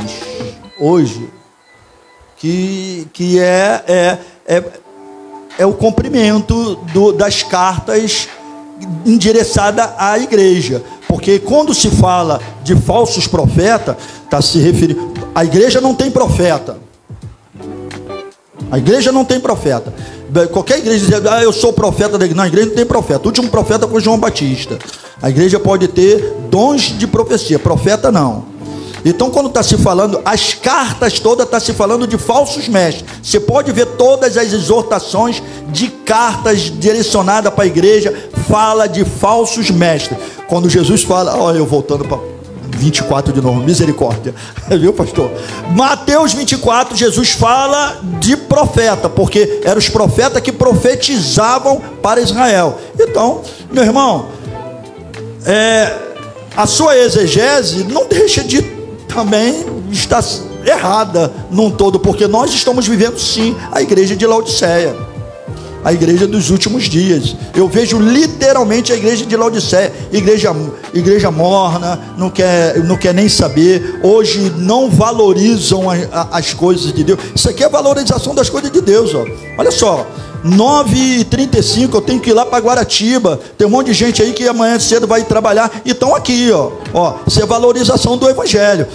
hoje que é o cumprimento das cartas endereçada à igreja, porque quando se fala de falsos profetas, está se referindo, a igreja não tem profeta, a igreja não tem profeta. Qualquer igreja diz, eu sou profeta da igreja. Não, a igreja não tem profeta. O último profeta foi João Batista. A igreja pode ter dons de profecia, profeta não. Então quando está se falando, as cartas todas está se falando de falsos mestres. Você pode ver todas as exortações de cartas direcionadas para a igreja, fala de falsos mestres. Quando Jesus fala, olha, eu voltando para 24 de novo, misericórdia, viu, pastor? Mateus 24, Jesus fala de profeta, porque eram os profetas que profetizavam para Israel. Então, meu irmão, a sua exegese não deixa de também estar errada num todo, porque nós estamos vivendo sim a igreja de Laodiceia, a igreja dos últimos dias. Eu vejo literalmente a igreja de Laodiceia, igreja morna, não quer nem saber. Hoje não valorizam as coisas de Deus. Isso aqui é a valorização das coisas de Deus, ó. Olha só, 9h35 eu tenho que ir lá para Guaratiba. Tem um monte de gente aí que amanhã cedo vai trabalhar e estão aqui, ó. Isso é valorização do evangelho.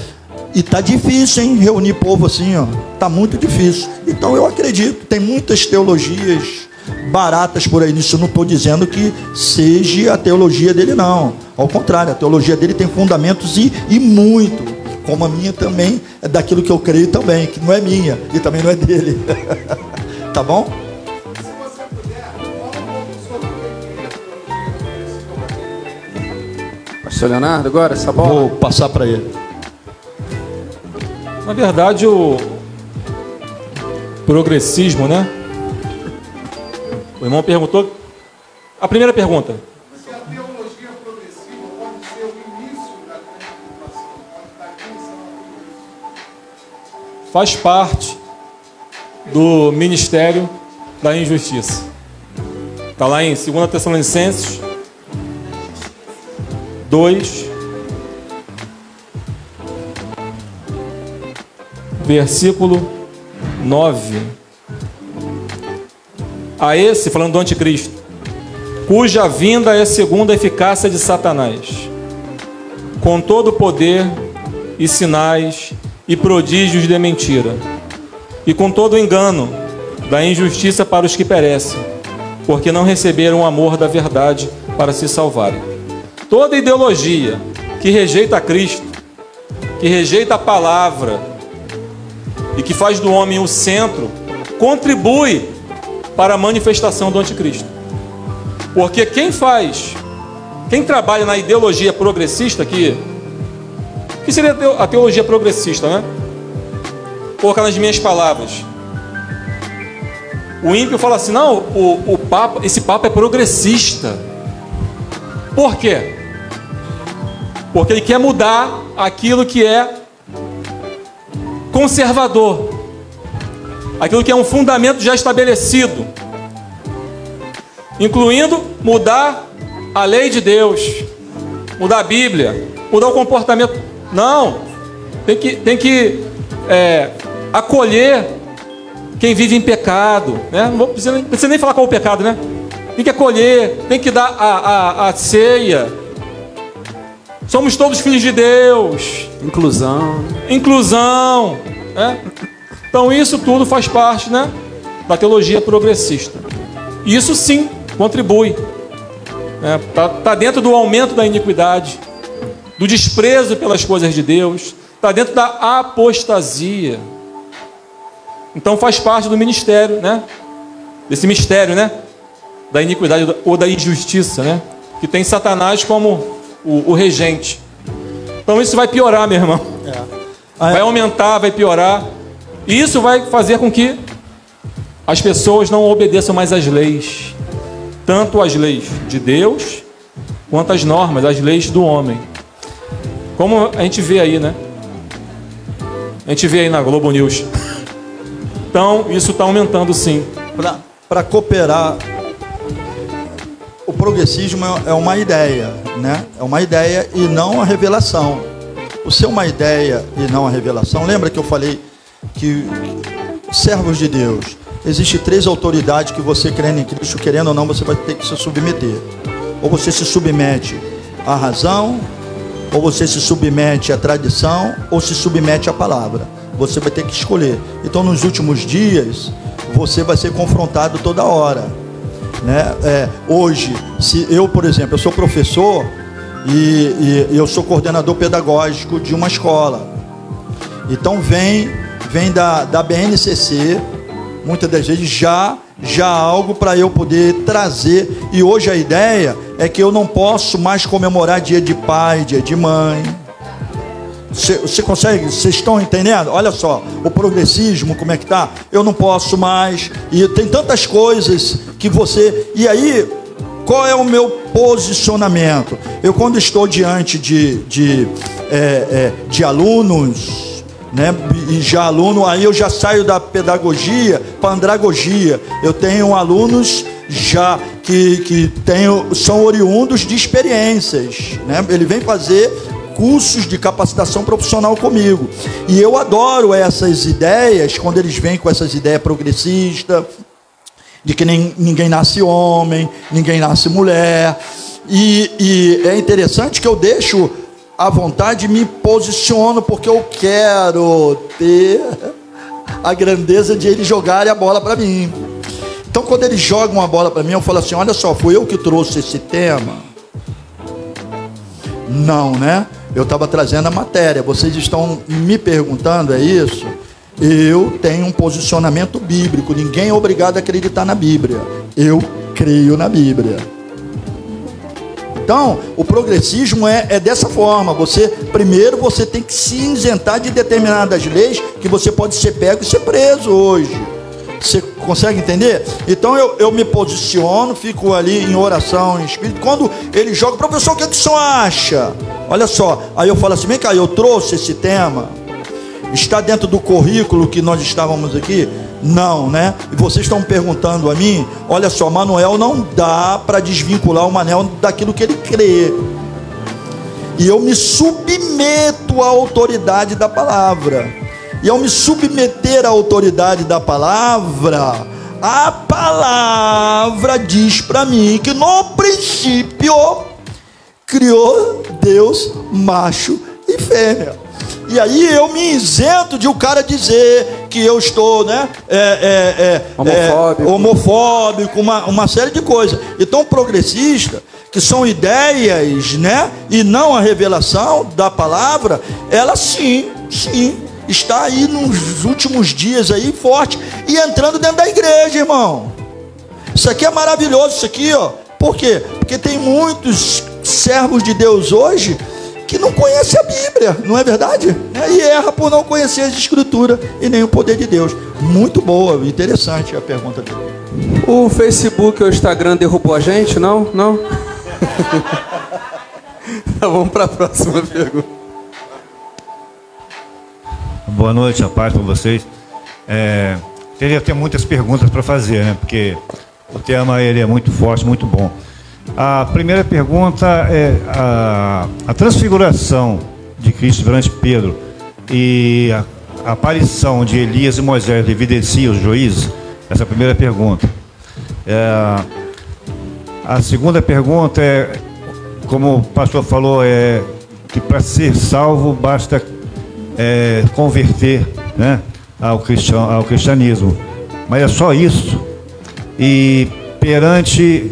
E tá difícil, hein, reunir povo assim, ó. Tá muito difícil. Então eu acredito, tem muitas teologias baratas por aí nisso. Eu não estou dizendo que seja a teologia dele, não. Ao contrário, a teologia dele tem fundamentos e muito, como a minha também é daquilo que eu creio também, que não é minha e também não é dele. Tá bom? Pastor Leonardo, agora essa bola. Vou passar para ele. Na verdade, o progressismo, né? O irmão perguntou. A primeira pergunta. Se a teologia progressiva pode ser o início da grande tribulação, pode dar início a isso. Faz parte do ministério da injustiça. Está lá em 2 Tessalonicenses 2, versículo 9. A esse, falando do anticristo, cuja vinda é segundo a eficácia de Satanás, com todo o poder e sinais e prodígios de mentira, e com todo o engano da injustiça para os que perecem, porque não receberam o amor da verdade para se salvarem. Toda ideologia que rejeita Cristo, que rejeita a palavra e que faz do homem o centro, contribui para a manifestação do anticristo. Porque quem trabalha na ideologia progressista, que seria a teologia progressista, né? Vou colocar nas minhas palavras. O ímpio fala assim, não, o Papa, esse Papa é progressista. Por quê? Porque ele quer mudar aquilo que é conservador, aquilo que é um fundamento já estabelecido, incluindo mudar a lei de Deus, mudar a Bíblia, mudar o comportamento. Não, tem que acolher quem vive em pecado, né? Não precisa nem falar qual é o pecado, né? Tem que acolher, tem que dar a ceia. Somos todos filhos de Deus. Inclusão, né? Então isso tudo faz parte, né, da teologia progressista. Isso sim contribui, né? Tá dentro do aumento da iniquidade, do desprezo pelas coisas de Deus, está dentro da apostasia. Então faz parte do ministério, né? Desse mistério, né? Da iniquidade ou da injustiça, né? Que tem Satanás como o regente. Então isso vai piorar, meu irmão. Vai aumentar, vai piorar. E isso vai fazer com que as pessoas não obedeçam mais às leis. Tanto as leis de Deus, quanto as normas, as leis do homem. Como a gente vê aí, né? A gente vê aí na Globo News. Então, isso está aumentando sim. Para cooperar, o progressismo é uma ideia, né? É uma ideia e não a revelação. O ser uma ideia e não a revelação, lembra que eu falei que servos de Deus, existem 3 autoridades que você crendo em Cristo, querendo ou não, você vai ter que se submeter. Ou você se submete à razão, ou você se submete à tradição, ou se submete à palavra. Você vai ter que escolher. Então, nos últimos dias, você vai ser confrontado toda hora, né? Hoje, se eu, por exemplo, eu sou professor e eu sou coordenador pedagógico de uma escola. Então, vem da BNCC, muitas das vezes já algo para eu poder trazer. E hoje a ideia é que eu não posso mais comemorar dia de pai, dia de mãe. Você consegue? Vocês estão entendendo? Olha só, o progressismo, como é que tá? Eu não posso mais. E tem tantas coisas que você... E aí, qual é o meu posicionamento? Eu, quando estou diante de alunos, né? E já aluno, aí eu já saio da pedagogia para andragogia. Eu tenho alunos já que são oriundos de experiências, né? Ele vem fazer cursos de capacitação profissional comigo. E eu adoro essas ideias, quando eles vêm com essas ideias progressistas, de que ninguém nasce homem, ninguém nasce mulher. E é interessante que eu deixo à vontade e me posiciono, porque eu quero ter a grandeza de eles jogarem a bola para mim. Então, quando eles jogam a bola para mim, eu falo assim, olha só, fui eu que trouxe esse tema? Não, né? Eu estava trazendo a matéria. Vocês estão me perguntando, é isso? Eu tenho um posicionamento bíblico. Ninguém é obrigado a acreditar na Bíblia. Eu creio na Bíblia. Então, o progressismo é dessa forma. Primeiro você tem que se isentar de determinadas leis que você pode ser pego e ser preso hoje. Você consegue entender? Então eu me posiciono, fico ali em oração, em espírito. Quando ele joga, professor, o que o senhor acha? Olha só, aí eu falo assim, vem cá, eu trouxe esse tema, está dentro do currículo que nós estávamos aqui? Não, né? E vocês estão perguntando a mim, olha só, Manuel não dá para desvincular o Manel daquilo que ele crê. E eu me submeto à autoridade da palavra. E ao me submeter à autoridade da palavra, a palavra diz para mim que no princípio criou Deus macho e fêmea. E aí eu me isento de o cara dizer que eu estou, né, homofóbico, uma série de coisas. Então progressista, que são ideias, né, e não a revelação da palavra, ela sim, está aí nos últimos dias aí forte e entrando dentro da igreja, irmão. Isso aqui é maravilhoso, isso aqui, ó. Por quê? Porque tem muitos servos de Deus hoje que não conhecem a Bíblia, não é verdade? E erra por não conhecer as Escrituras e nem o poder de Deus. Muito boa, interessante a pergunta dele. O Facebook ou o Instagram derrubou a gente? Não? Não? Tá, vamos para a próxima pergunta. Boa noite, a paz para vocês. Teria até muitas perguntas para fazer, né? Porque o tema ele é muito forte, muito bom. A primeira pergunta é a transfiguração de Cristo perante Pedro e a aparição de Elias e Moisés evidencia os juízes? Essa é a primeira pergunta. A segunda pergunta é, como o pastor falou, que para ser salvo basta converter, né, ao cristianismo. Mas é só isso? E perante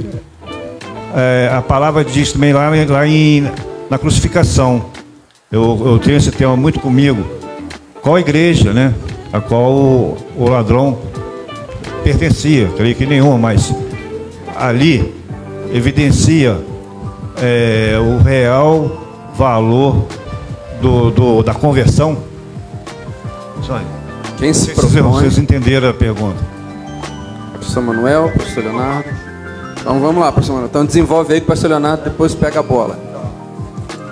a palavra diz também lá na crucificação, eu tenho esse tema muito comigo, qual igreja, né, a qual o ladrão pertencia? Creio que nenhuma, mas ali evidencia o real valor da conversão. Quem se propõe? Vocês entenderam a pergunta? Professor Manuel, professor Leonardo. Então vamos lá, professor Manuel. Então desenvolve aí que o professor Leonardo depois pega a bola.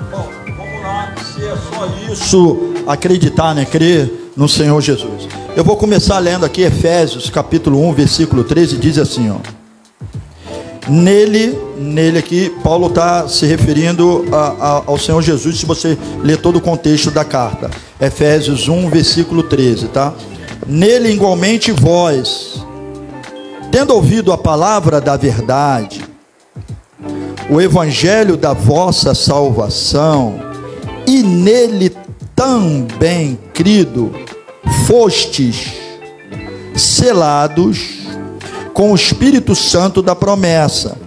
Bom, vamos lá, se é só isso, acreditar, né? Crer no Senhor Jesus. Eu vou começar lendo aqui Efésios capítulo 1, versículo 13, diz assim, ó. Nele aqui, Paulo está se referindo ao Senhor Jesus, se você ler todo o contexto da carta. Efésios 1, versículo 13, tá? Nele igualmente vós, tendo ouvido a palavra da verdade, o evangelho da vossa salvação, e nele também crido, fostes selados com o Espírito Santo da promessa,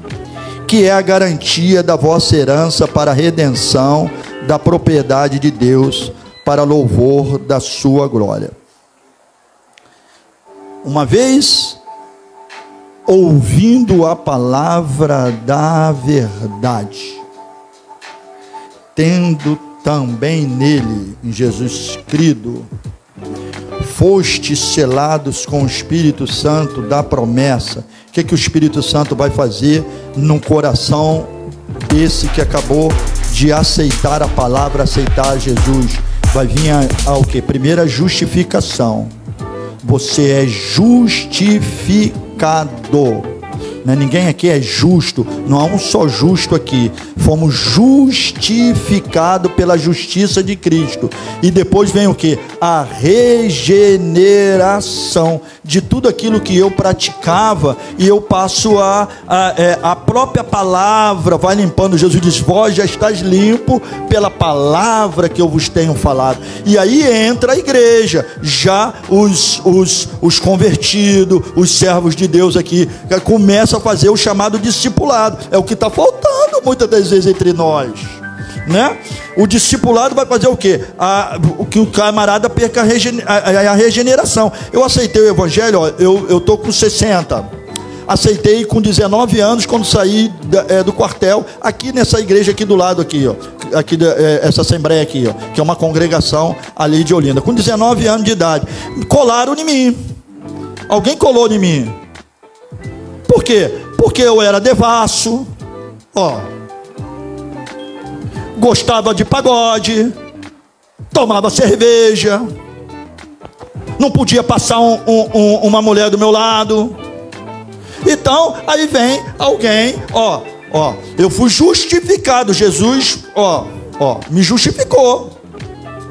que é a garantia da vossa herança para a redenção da propriedade de Deus, para louvor da sua glória. Uma vez ouvindo a palavra da verdade, tendo também nele, em Jesus crido, fostes selados com o Espírito Santo da promessa. O que o Espírito Santo vai fazer no coração desse que acabou de aceitar a palavra, aceitar Jesus? Vai vir ao que? Primeira justificação. Você é justificado. Né? Ninguém aqui é justo, não há um só justo aqui. Fomos justificados pela justiça de Cristo. E depois vem o que? A regeneração de tudo aquilo que eu praticava, e eu passo a própria palavra vai limpando. Jesus diz: vós já estáis limpo pela palavra que eu vos tenho falado. E aí entra a igreja, já os convertidos, os servos de Deus aqui, começam a fazer o chamado discipulado. É o que está faltando muitas das vezes entre nós, né? O discipulado vai fazer o quê? Que o camarada perca a regeneração. Eu aceitei o evangelho, ó, eu estou com 60. aceitei com 19 anos, quando saí do quartel, aqui nessa igreja aqui do lado, aqui, ó, aqui essa assembleia aqui, ó, que é uma congregação ali de Olinda. Com 19 anos de idade, colaram em mim. Alguém colou em mim. Por quê? Porque eu era devasso, ó, gostava de pagode, tomava cerveja, não podia passar uma mulher do meu lado. Então, aí vem alguém, ó, eu fui justificado, Jesus, me justificou,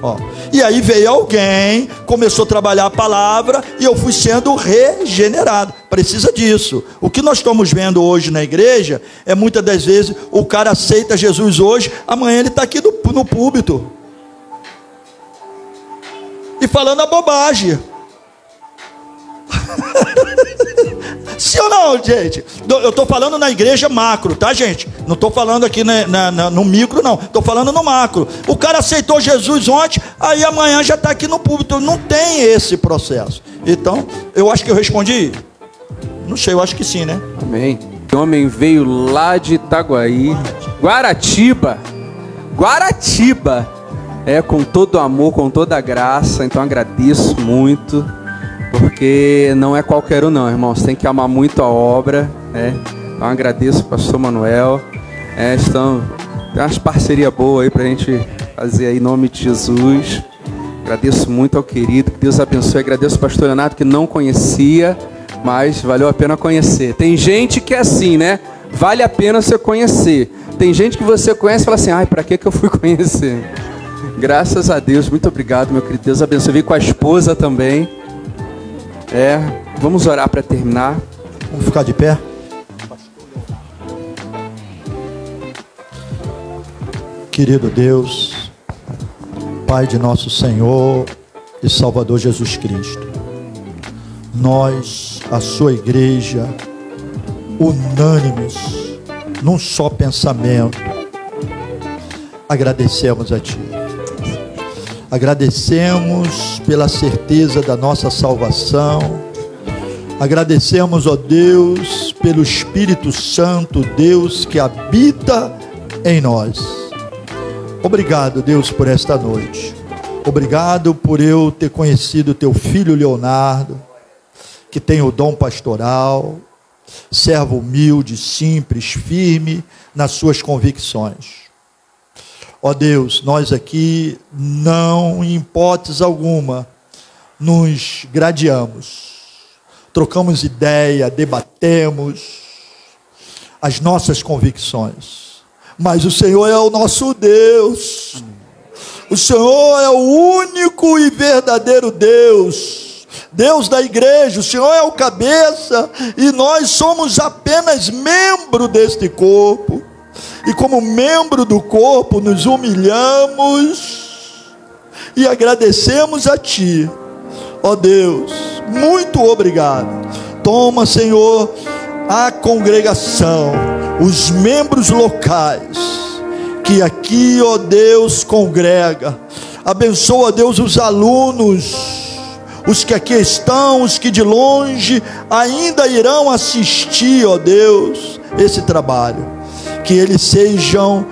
ó. E aí veio alguém, começou a trabalhar a palavra, e eu fui sendo regenerado. Precisa disso. O que nós estamos vendo hoje na igreja, é muitas das vezes, o cara aceita Jesus hoje, amanhã ele está aqui no púlpito, e falando a bobagem. Sim ou não, gente? Eu estou falando na igreja macro, tá, gente? Não estou falando aqui no micro, não. Estou falando no macro. O cara aceitou Jesus ontem, aí amanhã já está aqui no púlpito. Não tem esse processo. Então, eu acho que eu respondi. Não sei, eu acho que sim, né? Amém. O homem veio lá de Itaguaí, Guaratiba, com todo amor, com toda a graça. Então agradeço muito, porque não é qualquer um não, irmãos. Tem que amar muito a obra, né? Então agradeço ao pastor Manuel. Tem umas parcerias boas aí pra gente fazer aí em nome de Jesus. Agradeço muito ao querido, que Deus abençoe. Agradeço ao pastor Leonardo, que não conhecia, mas valeu a pena conhecer. Tem gente que é assim, né? Vale a pena você conhecer. Tem gente que você conhece e fala assim, ai, pra que eu fui conhecer? Graças a Deus, muito obrigado, meu querido. Deus abençoe. Vim com a esposa também. Vamos orar para terminar. Vamos ficar de pé. Querido Deus, Pai de nosso Senhor e Salvador Jesus Cristo, nós, a sua igreja, unânimes, num só pensamento, agradecemos a Ti. Agradecemos pela certeza da nossa salvação. Agradecemos, ó Deus, pelo Espírito Santo, Deus que habita em nós. Obrigado, Deus, por esta noite. Obrigado por eu ter conhecido teu filho Leonardo, que tem o dom pastoral, servo humilde, simples, firme nas suas convicções. Ó Deus, nós aqui não, em hipótese alguma, nos gradeamos, trocamos ideia, debatemos as nossas convicções, mas o Senhor é o nosso Deus, o Senhor é o único e verdadeiro Deus, Deus da igreja. O Senhor é o cabeça e nós somos apenas membro deste corpo. E como membro do corpo nos humilhamos e agradecemos a Ti, ó Deus, muito obrigado. Toma, Senhor, a congregação, os membros locais que aqui, ó Deus, congrega. Abençoa, Deus, os alunos, os que aqui estão, os que de longe ainda irão assistir, ó Deus, esse trabalho. Que eles sejam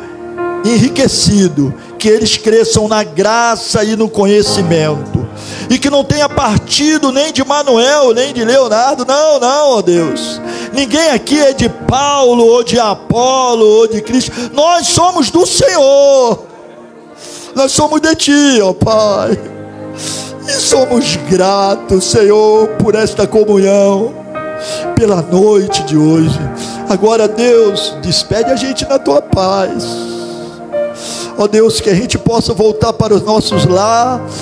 enriquecidos, que eles cresçam na graça e no conhecimento, e que não tenha partido nem de Manuel, nem de Leonardo, não, ó Deus. Ninguém aqui é de Paulo, ou de Apolo, ou de Cristo. Nós somos do Senhor, nós somos de Ti, ó Pai, e somos gratos, Senhor, por esta comunhão, pela noite de hoje. Agora, Deus, despede a gente na Tua paz. Ó Deus, que a gente possa voltar para os nossos lares,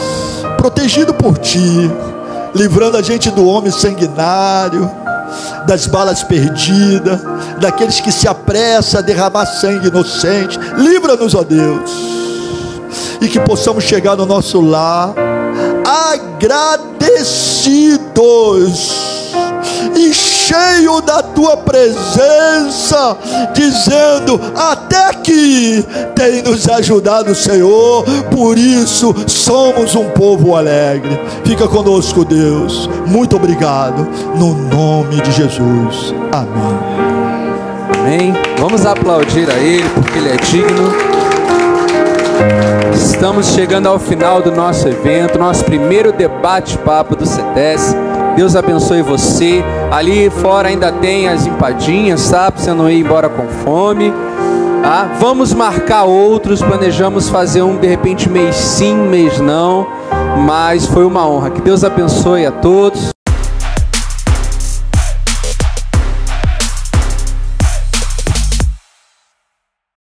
protegido por Ti, livrando a gente do homem sanguinário, das balas perdidas, daqueles que se apressam a derramar sangue inocente. Livra-nos, ó Deus, e que possamos chegar no nosso lar agradecidos e cheio da tua presença, dizendo: até aqui tem nos ajudado o Senhor, por isso somos um povo alegre. Fica conosco, Deus. Muito obrigado, no nome de Jesus. Amém. Amém. Vamos aplaudir a Ele, porque Ele é digno. Estamos chegando ao final do nosso evento, nosso primeiro debate-papo do CETES. Deus abençoe você. Ali fora ainda tem as empadinhas, tá? Pra você não ir embora com fome. Tá? Vamos marcar outros. Planejamos fazer um, de repente, mês sim, mês não. Mas foi uma honra. Que Deus abençoe a todos.